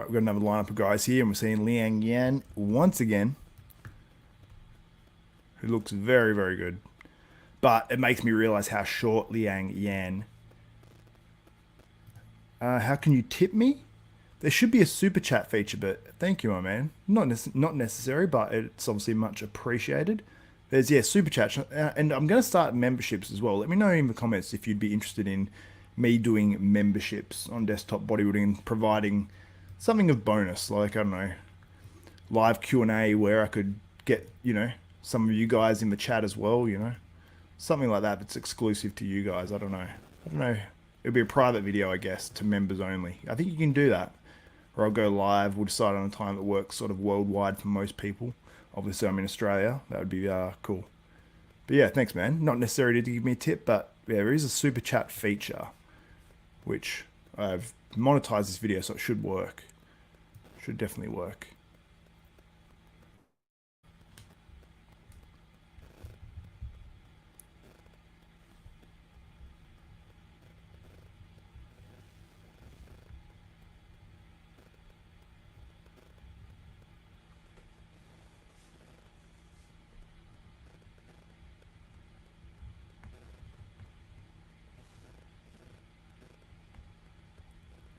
we've got another lineup of guys here, and we're seeing Liang Yan once again, who looks very, very good. But it makes me realize how short Liang Yan. How can you tip me? There should be a super chat feature, but thank you, my man. Not necessary, but it's obviously much appreciated. There's, yeah, super chat. And I'm going to start memberships as well. Let me know in the comments if you'd be interested in me doing memberships on Desktop Bodybuilding and providing something of bonus, like, I don't know, live Q&A where I could get, you know, some of you guys in the chat as well, you know. Something like that that's exclusive to you guys. I don't know. It'll be a private video, I guess, to members only. I think you can do that. Or I'll go live. We'll decide on a time that works sort of worldwide for most people. Obviously, I'm in Australia. That would be cool. But yeah, thanks, man. Not necessarily to give me a tip, but yeah, there is a super chat feature, which I've monetized this video, so it should work. Should definitely work.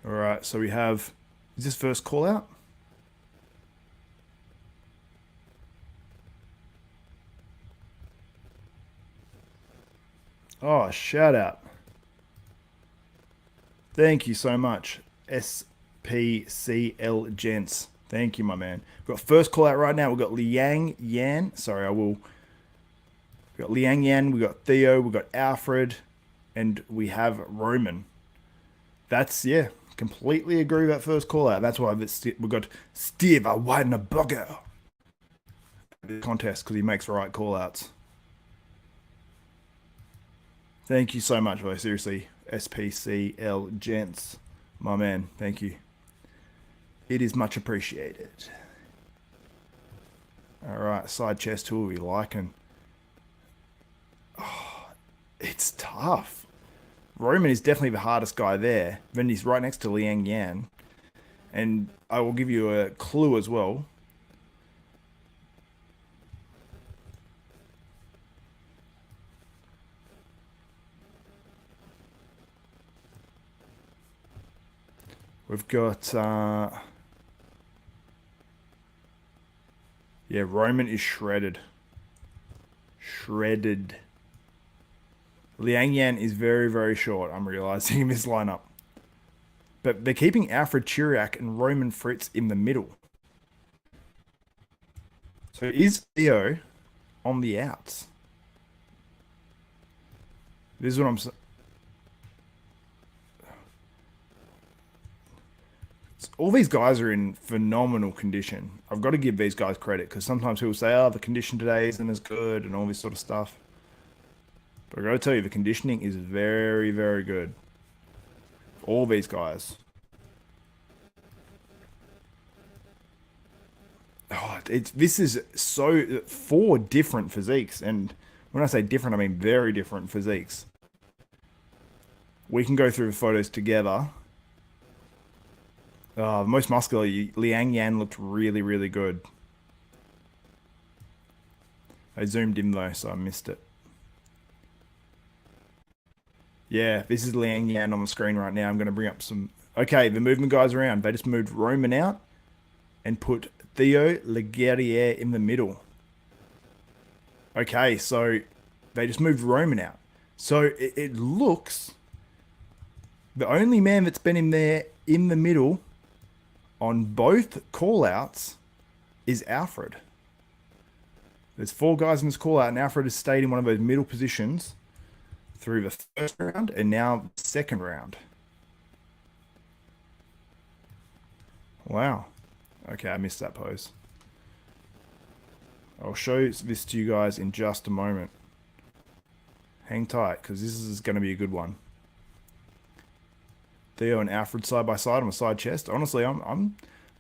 All right, so we have, is this first call out? Oh, shout out. Thank you so much. SPCL Gents. Thank you, my man. We've got first call out right now. We've got Liang Yan. Sorry, we've got Liang Yan, we've got Theo, we've got Alfred, and we have Roman. That's, yeah, completely agree with that first call out. That's why we've got Steve Weidenberger contest, because he makes the right call outs. Thank you so much, bro. Seriously, SPCL Gents, my man. Thank you. It is much appreciated. All right, side chest, who are we liking? Oh, it's tough. Roman is definitely the hardest guy there. Then he's right next to Liang Yan. And I will give you a clue as well. We've got, yeah, Roman is shredded. Shredded. Liang Yan is very, very short, I'm realizing, in this lineup. But they're keeping Alfred Chiriac and Roman Fritz in the middle. So is Theo on the outs? This is what I'm saying. All these guys are in phenomenal condition. I've got to give these guys credit, because sometimes people say, oh, the condition today isn't as good and all this sort of stuff. But I've got to tell you, the conditioning is very, very good. All these guys. Oh, this is so 4 different physiques, and when I say different, I mean very different physiques. We can go through the photos together. Most muscular, Liang Yan looked really, really good. I zoomed in though, so I missed it. Yeah, this is Liang Yan on the screen right now. I'm going to bring up some... Okay, the movement guys around. They just moved Roman out and put Theo Leguerrier in the middle. Okay, so they just moved Roman out. So it looks... The only man that's been in there in the middle on both call-outs is Alfred. There's 4 guys in this call-out, and Alfred has stayed in one of those middle positions through the first round and now the second round. Wow. Okay, I missed that pose. I'll show this to you guys in just a moment. Hang tight, because this is going to be a good one. Theo and Alfred side by side on the side chest. Honestly, I'm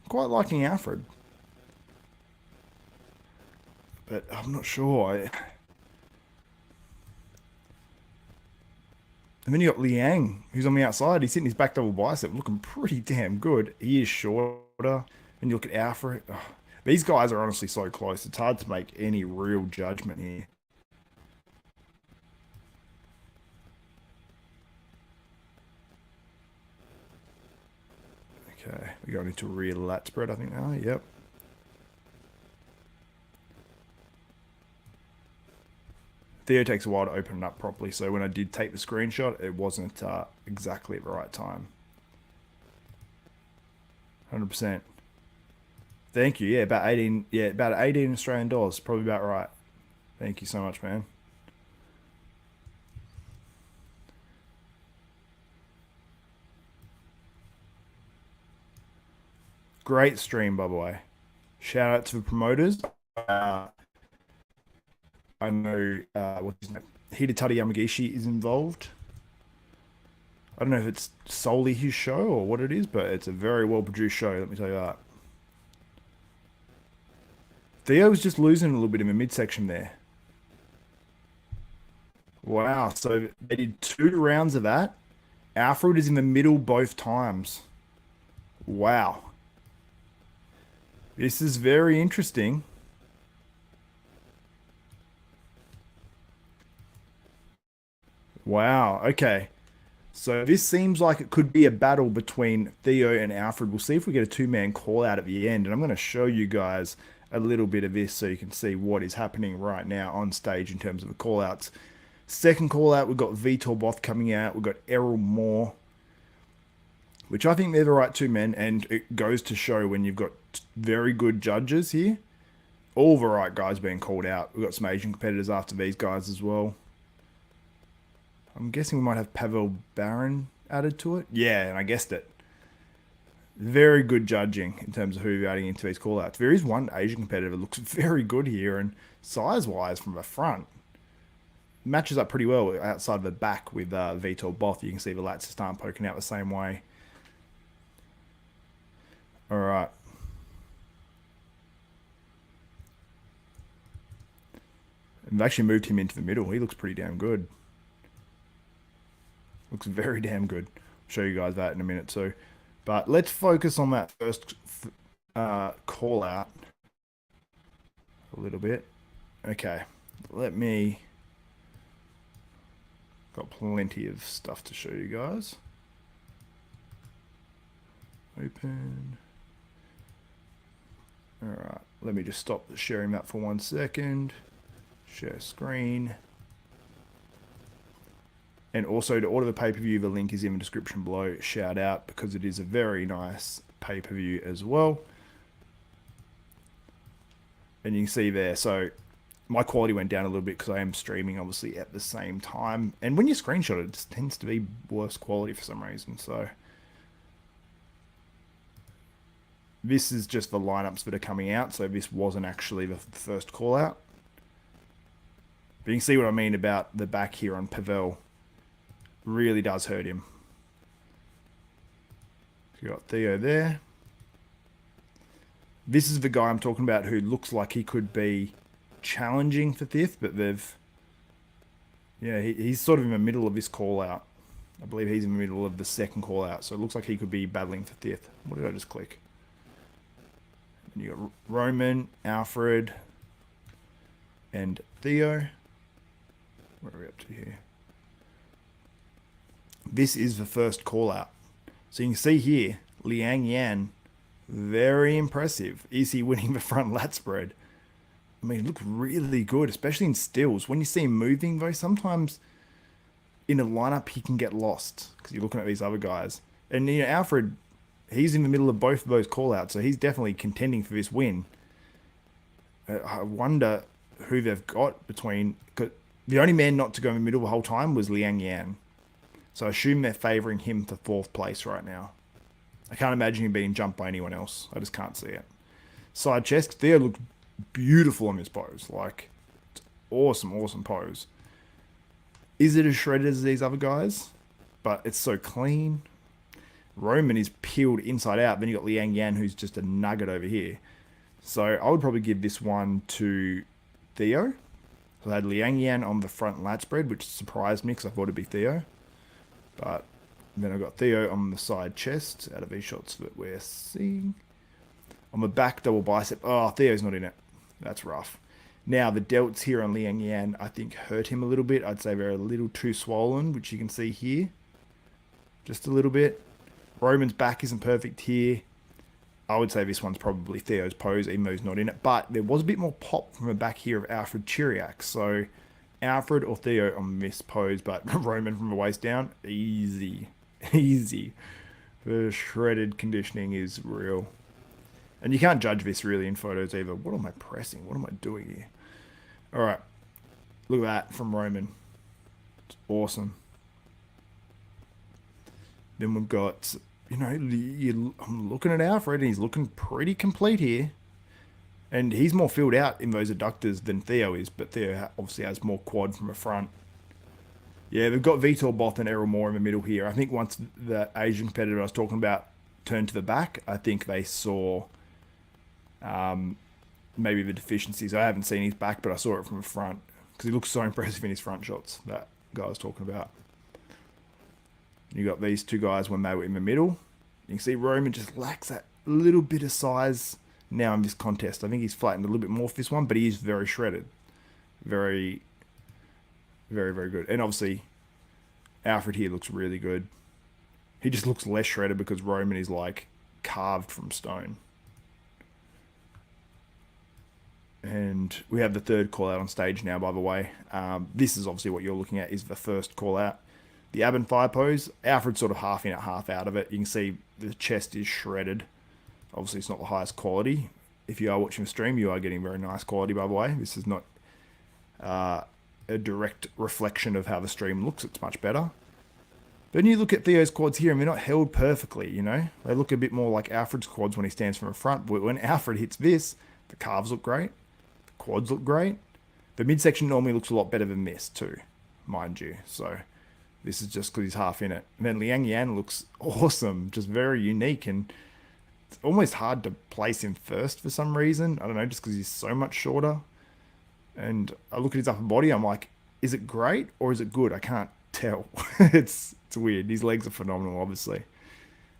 quite liking Alfred, but I'm not sure. And then you got Liang, who's on the outside. He's hitting his back double bicep, looking pretty damn good. He is short shoulder. And you look at Alfred. Oh, these guys are honestly so close. It's hard to make any real judgment here. Okay, we're going into rear lat spread, I think now. Yep. Theo takes a while to open it up properly, so when I did take the screenshot, it wasn't exactly at the right time. 100%. Thank you. Yeah, about 18. Yeah, about 18 Australian dollars. Probably about right. Thank you so much, man. Great stream, by the way. Shout out to the promoters. I know what's his name? Hidetari Yamagishi is involved. I don't know if it's solely his show or what it is, but it's a very well produced show, let me tell you that. Theo was just losing a little bit in the midsection there. Wow, so they did 2 rounds of that. Alfred is in the middle both times. Wow. This is very interesting. Wow, okay. So this seems like it could be a battle between Theo and Alfred. We'll see if we get a two-man call out at the end. And I'm going to show you guys a little bit of this so you can see what is happening right now on stage in terms of the call outs. Second call out, we've got Vitor Boff coming out. We've got Errol Moore, which I think they're the right two men. And it goes to show when you've got very good judges here, all the right guys being called out. We've got some Asian competitors after these guys as well. I'm guessing we might have Pavel Baron added to it. Yeah, and I guessed it. Very good judging in terms of who you're adding into these call-outs. There is one Asian competitor that looks very good here, and size-wise from the front, matches up pretty well outside the back with Vitor Boff. You can see the lats start poking out the same way. All right. I've actually moved him into the middle. He looks pretty damn good. Looks very damn good. I'll show you guys that in a minute too. But let's focus on that first call out a little bit. Okay, let me... Got plenty of stuff to show you guys. Open. All right, let me just stop sharing that for 1 second. Share screen. And also to order the pay-per-view, the link is in the description below. Shout out because it is a very nice pay-per-view as well. And you can see there, so my quality went down a little bit because I am streaming obviously at the same time. And when you screenshot it, it just tends to be worse quality for some reason. So this is just the lineups that are coming out. So this wasn't actually the first call out. But you can see what I mean about the back here on Pavel. Really does hurt him. You got Theo there. This is the guy I'm talking about who looks like he could be challenging for fifth, but they've... Yeah, he's sort of in the middle of this call out. I believe he's in the middle of the second call out, so it looks like he could be battling for fifth. What did I just click? And you got Roman, Alfred, and Theo. Where are we up to here? This is the first call out. So you can see here, Liang Yan, very impressive. Is he winning the front lat spread? I mean, it looked really good, especially in stills. When you see him moving, though, sometimes in a lineup he can get lost because you're looking at these other guys. And, you know, Alfred, he's in the middle of both of those call outs, so he's definitely contending for this win. I wonder who they've got between... Cause the only man not to go in the middle the whole time was Liang Yan. So I assume they're favouring him for 4th place right now. I can't imagine him being jumped by anyone else. I just can't see it. Side chest, Theo looked beautiful on this pose. Like, it's awesome, awesome pose. Is it as shredded as these other guys? But it's so clean. Roman is peeled inside out. Then you got Liang Yan, who's just a nugget over here. So I would probably give this one to Theo. So I had Liang Yan on the front lat spread, which surprised me because I thought it'd be Theo. But then I've got Theo on the side chest out of these shots that we're seeing. On the back, double bicep. Oh, Theo's not in it. That's rough. Now, the delts here on Liang Yan, I think, hurt him a little bit. I'd say they're a little too swollen, which you can see here. Just a little bit. Roman's back isn't perfect here. I would say this one's probably Theo's pose, even though he's not in it. But there was a bit more pop from the back here of Alfred Chiriac. So, Alfred or Theo on this pose, but Roman from the waist down, easy. Easy. The shredded conditioning is real. And you can't judge this really in photos either. What am I pressing? What am I doing here? All right. Look at that from Roman. It's awesome. Then we've got, you know, I'm looking at Alfred and he's looking pretty complete here. And he's more filled out in those adductors than Theo is, but Theo obviously has more quad from the front. Yeah, they've got Vitor Boff and More in the middle here. I think once the Asian competitor I was talking about turned to the back, I think they saw maybe the deficiencies. I haven't seen his back, but I saw it from the front because he looks so impressive in his front shots, that guy I was talking about. You got these two guys when they were in the middle. You can see Roman just lacks that little bit of size now in this contest. I think he's flattened a little bit more for this one, but he is very shredded. Very, very, very good. And obviously, Alfred here looks really good. He just looks less shredded because Roman is like carved from stone. And we have the third call out on stage now, by the way. This is obviously what you're looking at, is the first call out. The ab and thigh pose, Alfred's sort of half in it, half out of it. You can see the chest is shredded. Obviously, it's not the highest quality. If you are watching the stream, you are getting very nice quality, by the way. This is not a direct reflection of how the stream looks. It's much better. But when you look at Theo's quads here, and they're not held perfectly, you know? They look a bit more like Alfred's quads when he stands from the front. But when Alfred hits this, the calves look great. The quads look great. The midsection normally looks a lot better than this too, mind you. So this is just because he's half in it. And then Liang Yan looks awesome, just very unique. And it's almost hard to place him first for some reason. I don't know, just because he's so much shorter. And I look at his upper body, I'm like, is it great or is it good? I can't tell. It's weird. His legs are phenomenal, obviously.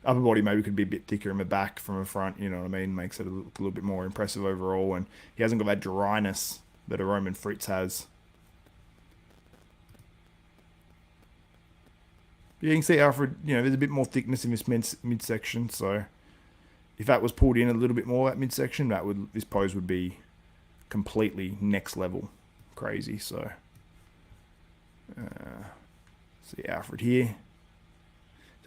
Upper body maybe could be a bit thicker in the back from the front, you know what I mean? Makes it look a little bit more impressive overall. And he hasn't got that dryness that a Roman Fritz has. You can see Alfred, you know, there's a bit more thickness in this midsection. So if that was pulled in a little bit more, that midsection, this pose would be completely next level crazy. So see Alfred here.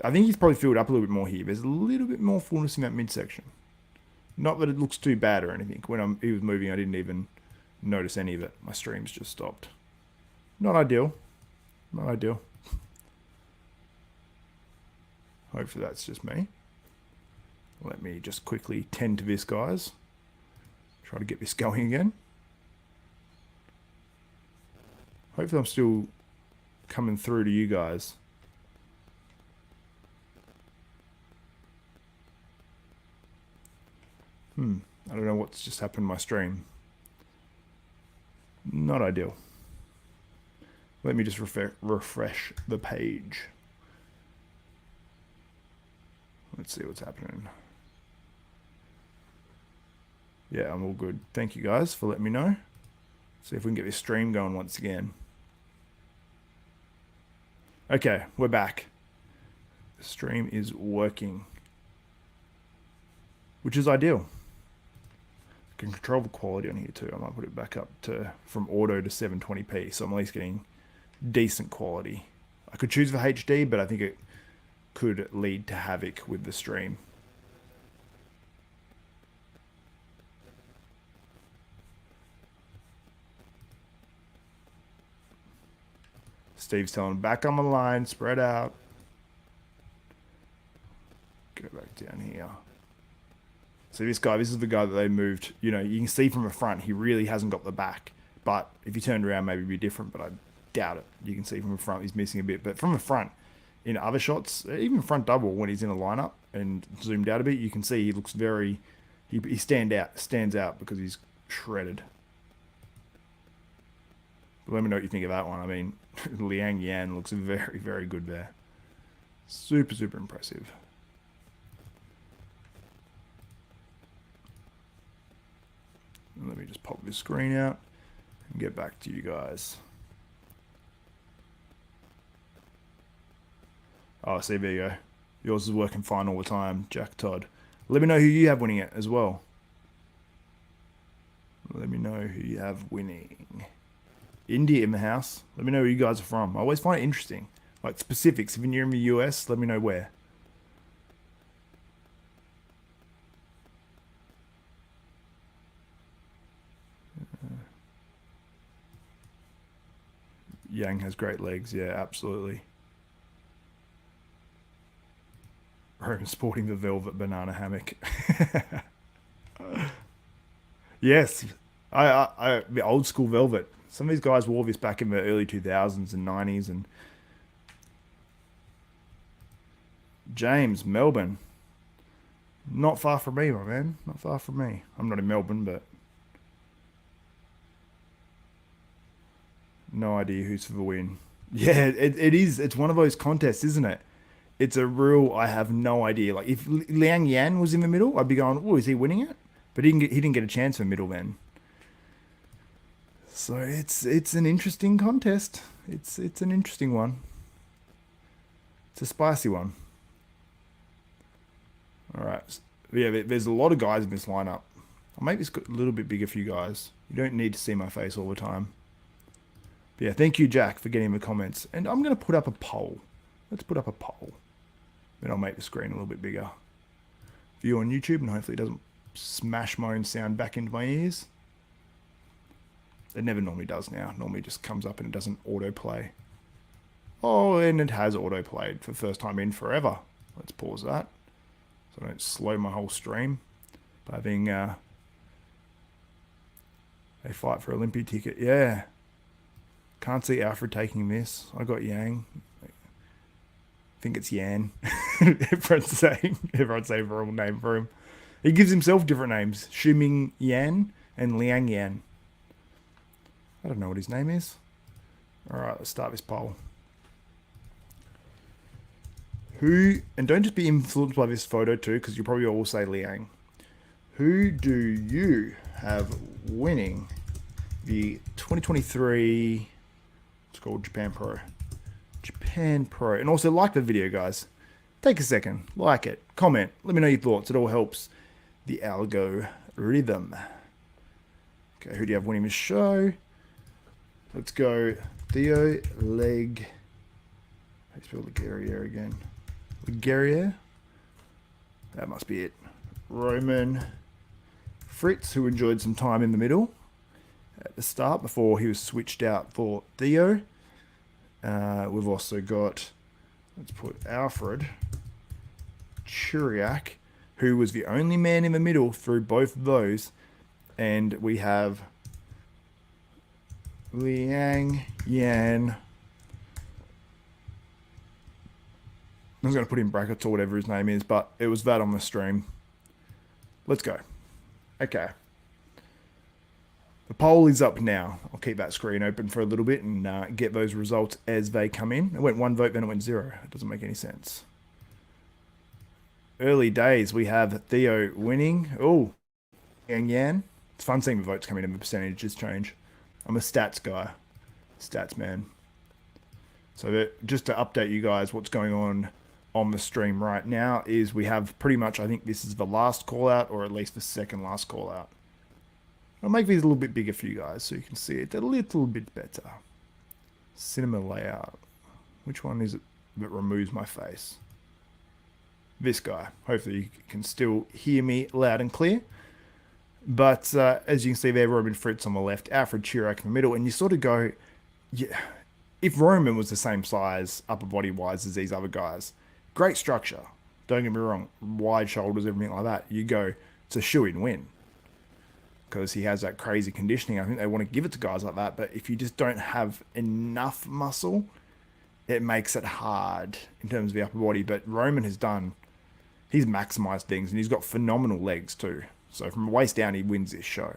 I think he's probably filled up a little bit more here. There's a little bit more fullness in that midsection. Not that it looks too bad or anything. When he was moving, I didn't even notice any of it. My stream's just stopped. Not ideal. Not ideal. Hopefully that's just me. Let me just quickly tend to this, guys. Try to get this going again. Hopefully I'm still coming through to you guys. I don't know what's just happened to my stream. Not ideal. Let me just refresh the page. Let's see what's happening. Yeah, I'm all good. Thank you guys for letting me know. See if we can get this stream going once again. Okay, we're back. The stream is working, which is ideal. I can control the quality on here too. I might put it back up to from auto to 720p, so I'm at least getting decent quality. I could choose for HD, but I think it could lead to havoc with the stream. Steve's telling him, back on the line, spread out. Go back down here. So this is the guy that they moved. You know, you can see from the front, he really hasn't got the back. But if you turned around, maybe it'd be different, but I doubt it. You can see from the front, he's missing a bit. But from the front, in other shots, even front double, when he's in a lineup and zoomed out a bit, you can see he looks very, he stands out because he's shredded. But let me know what you think of that one. I mean, Liang Yan looks very, very good there. Super, super impressive. Let me just pop this screen out and get back to you guys. Oh, see, there you go. Yours is working fine all the time, Jack Todd. Let me know who you have winning it as well. Let me know who you have winning. India in the house. Let me know where you guys are from. I always find it interesting. Like specifics. If you're in the US, let me know where. Yang has great legs. Yeah, absolutely. Roman sporting the velvet banana hammock. Yes. The old school velvet. Some of these guys wore this back in the early 2000s and 90s. And James, Melbourne. Not far from me, my man. Not far from me. I'm not in Melbourne, but no idea who's for the win. Yeah, it is. It's one of those contests, isn't it? It's a real, I have no idea. Like, if Liang Yan was in the middle, I'd be going, oh, is he winning it? But he didn't get a chance for middle then. So it's an interesting contest. It's an interesting one. It's a spicy one. All right. Yeah, there's a lot of guys in this lineup. I'll make this a little bit bigger for you guys. You don't need to see my face all the time. But yeah, thank you, Jack, for getting the comments. And I'm going to put up a poll. Let's put up a poll. Then I'll make the screen a little bit bigger. View on YouTube, and hopefully it doesn't smash my own sound back into my ears. It never normally does now. Normally it just comes up and it doesn't autoplay. Oh, and it has autoplayed for the first time in forever. Let's pause that, so I don't slow my whole stream by having a fight for Olympia ticket. Yeah. Can't see Alfred taking this. I got Yang. I think it's Yan. Everyone's saying the wrong name for him. He gives himself different names. Ximing Yan and Liang Yan. I don't know what his name is. Alright, let's start this poll. Who, and don't just be influenced by this photo too, because you probably all say Liang. Who do you have winning the 2023, it's called Japan Pro. Japan Pro. And also like the video, guys. Take a second, like it, comment, let me know your thoughts. It all helps the algorithm. Okay, who do you have winning this show? Let's go Theo Leguerrier again. Leguerrier. That must be it. Roman Fritz, who enjoyed some time in the middle at the start before he was switched out for Theo. We've also got, let's put Alfred Chiriac, who was the only man in the middle through both of those. And we have Liang Yan. I was going to put in brackets or whatever his name is, but it was that on the stream. Let's go. Okay. The poll is up now. I'll keep that screen open for a little bit and get those results as they come in. It went 1 vote, then it went 0. It doesn't make any sense. Early days, we have Theo winning. Oh, Yang Yan. It's fun seeing the votes come in and the percentages change. I'm a stats guy. Stats man. So just to update you guys, what's going on the stream right now is we have pretty much, I think this is the last call out, or at least the second last call out. I'll make these a little bit bigger for you guys so you can see it a little bit better. Cinema layout. Which one is it that removes my face? This guy. Hopefully you can still hear me loud and clear. But as you can see there, Roman Fritz on the left, Alfred Chiriac in the middle, and you sort of go, yeah, if Roman was the same size, upper body wise, as these other guys, great structure, don't get me wrong, wide shoulders, everything like that, you go, it's a shoe-in win. Because he has that crazy conditioning. I think they want to give it to guys like that, but if you just don't have enough muscle, it makes it hard in terms of the upper body. But Roman has done, he's maximized things, and he's got phenomenal legs too. So from the waist down, he wins this show.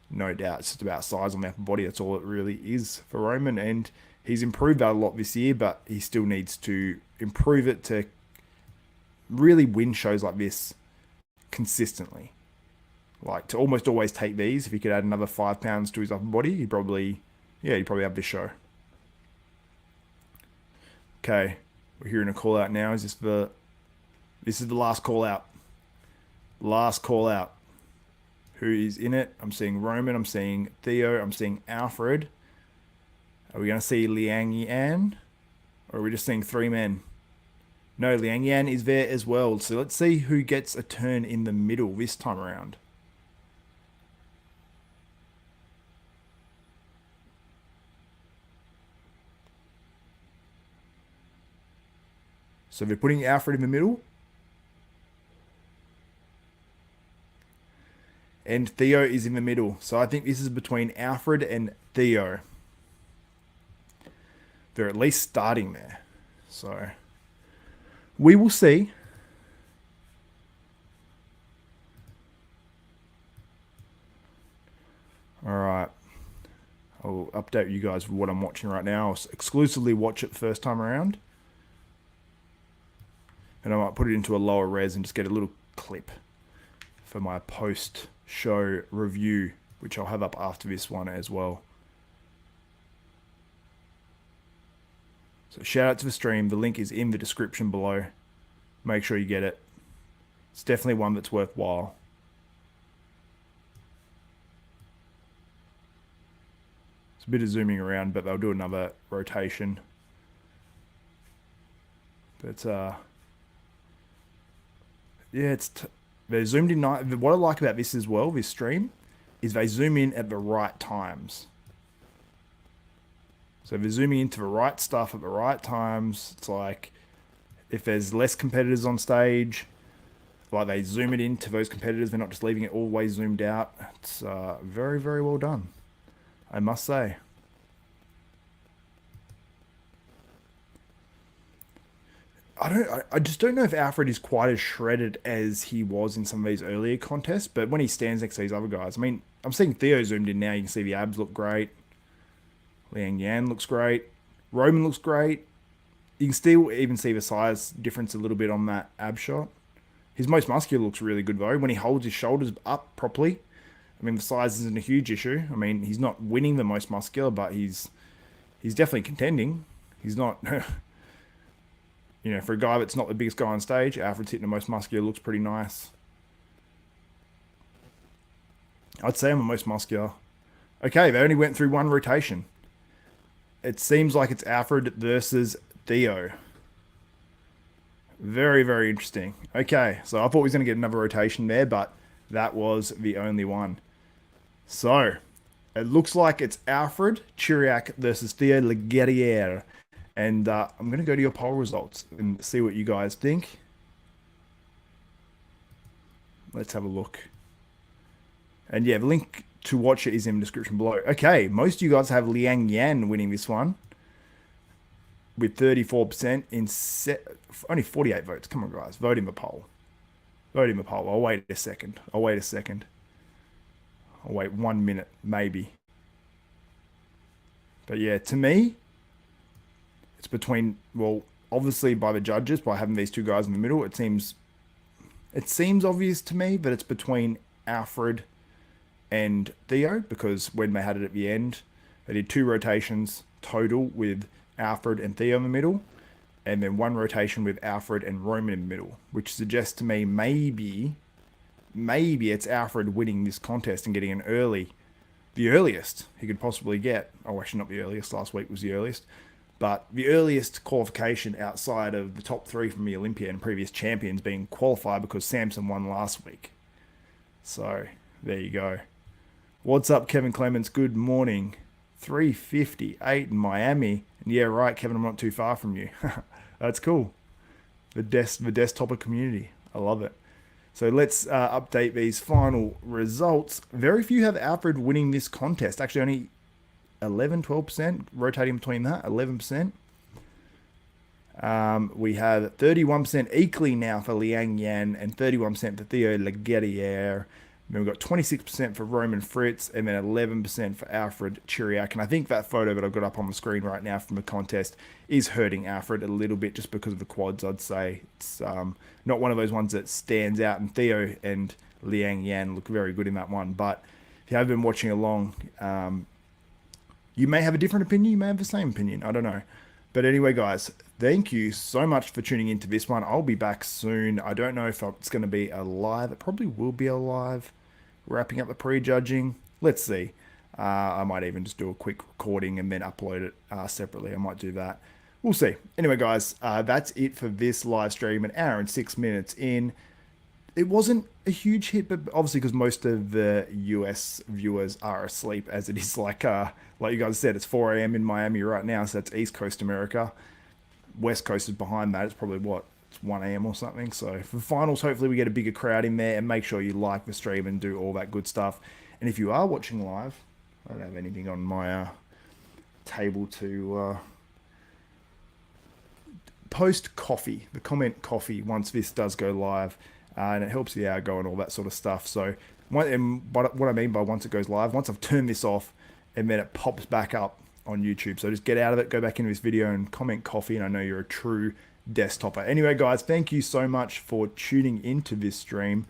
No doubt. It's just about size on the upper body. That's all it really is for Roman. And he's improved that a lot this year, but he still needs to improve it to really win shows like this consistently. like to almost always take these. If he could add another 5 pounds to his upper body, he'd probably have this show. Okay, we're hearing a call out now. This is the last call out. Last call out. Who is in it? I'm seeing Roman. I'm seeing Theo. I'm seeing Alfred. Are we going to see Liang Yan? Or are we just seeing 3 men? No, Liang Yan is there as well. So let's see who gets a turn in the middle this time around. So they're putting Alfred in the middle. And Theo is in the middle. So I think this is between Alfred and Theo. They're at least starting there. So we will see. All right. I'll update you guys with what I'm watching right now. I'll exclusively watch it first time around. And I might put it into a lower res and just get a little clip for my post-show review, which I'll have up after this one as well. So shout out to the stream. The link is in the description below. Make sure you get it. It's definitely one that's worthwhile. It's a bit of zooming around, but they'll do another rotation. But yeah, they're zoomed in. What I like about this as well, this stream, is they zoom in at the right times. So they're zooming into the right stuff at the right times. It's like if there's less competitors on stage, like they zoom it into those competitors. They're not just leaving it always zoomed out. It's very, very well done, I must say. I just don't know if Alfred is quite as shredded as he was in some of these earlier contests, but when he stands next to these other guys, I mean, I'm seeing Theo zoomed in now. You can see the abs look great. Liang Yan looks great. Roman looks great. You can still even see the size difference a little bit on that ab shot. His most muscular looks really good though. When he holds his shoulders up properly, I mean, the size isn't a huge issue. I mean, he's not winning the most muscular, but he's definitely contending. He's not... You know, for a guy that's not the biggest guy on stage, Alfred's hitting the most muscular, looks pretty nice. I'd say I'm the most muscular. Okay, they only went through one rotation. It seems like it's Alfred versus Theo. Very, very interesting. Okay, so I thought we was going to get another rotation there, but that was the only one. So, it looks like it's Alfred Chiriac versus Theo Leguerrier. And I'm going to go to your poll results and see what you guys think. Let's have a look. And yeah, the link to watch it is in the description below. Okay, most of you guys have Liang Yan winning this one with 34% in only 48 votes. Come on, guys, vote in the poll. Vote in the poll. I'll wait a second. I'll wait 1 minute, maybe. But yeah, to me, it's between, well, obviously by the judges, by having these two guys in the middle, it seems obvious to me that it's between Alfred and Theo, because when they had it at the end, they did 2 rotations total with Alfred and Theo in the middle, and then 1 rotation with Alfred and Roman in the middle, which suggests to me maybe it's Alfred winning this contest and getting the earliest he could possibly get. Oh, actually not the earliest, last week was the earliest. But the earliest qualification outside of the top 3 from the Olympia and previous champions being qualified, because Samson won last week. So, there you go. What's up, Kevin Clements? Good morning. 358 in Miami. And yeah, right, Kevin, I'm not too far from you. That's cool. The desktopper community. I love it. So let's update these final results. Very few have Alfred winning this contest. Actually, only 12%, rotating between that, 11%. We have 31% equally now for Liang Yan and 31% for Theo Leguerrier. Then we've got 26% for Roman Fritz and then 11% for Alfred Chiriac. And I think that photo that I've got up on the screen right now from the contest is hurting Alfred a little bit just because of the quads, I'd say. It's not one of those ones that stands out. And Theo and Liang Yan looked very good in that one. But if you have been watching along, you may have a different opinion. You may have the same opinion. I don't know. But anyway, guys, thank you so much for tuning into this one. I'll be back soon. I don't know if it's going to be a live. It probably will be a live. Wrapping up the prejudging. Let's see. I might even just do a quick recording and then upload it separately. I might do that. We'll see. Anyway, guys, that's it for this live stream. An hour and 6 minutes in. It wasn't a huge hit, but obviously because most of the US viewers are asleep, as it is like you guys said, it's 4 a.m. in Miami right now, so that's East Coast America. West Coast is behind that. It's probably it's 1 a.m. or something. So for finals, hopefully we get a bigger crowd in there, and make sure you like the stream and do all that good stuff. And if you are watching live, I don't have anything on my table to post coffee, the comment coffee once this does go live. And it helps the algo and all that sort of stuff. So what I mean by once it goes live, once I've turned this off, and then it pops back up on YouTube. So just get out of it, go back into this video and comment coffee, and I know you're a true desktopper. Anyway, guys, thank you so much for tuning into this stream.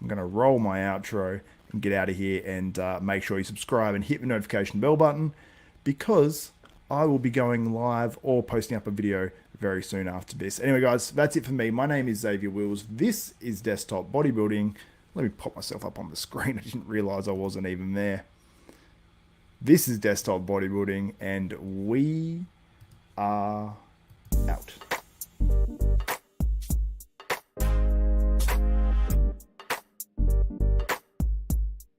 I'm going to roll my outro and get out of here, and make sure you subscribe and hit the notification bell button, because I will be going live or posting up a video very soon after this. Anyway, guys, that's it for me. My name is Xavier Wills. This is Desktop Bodybuilding. Let me pop myself up on the screen. I didn't realize I wasn't even there. This is Desktop Bodybuilding, and we are out.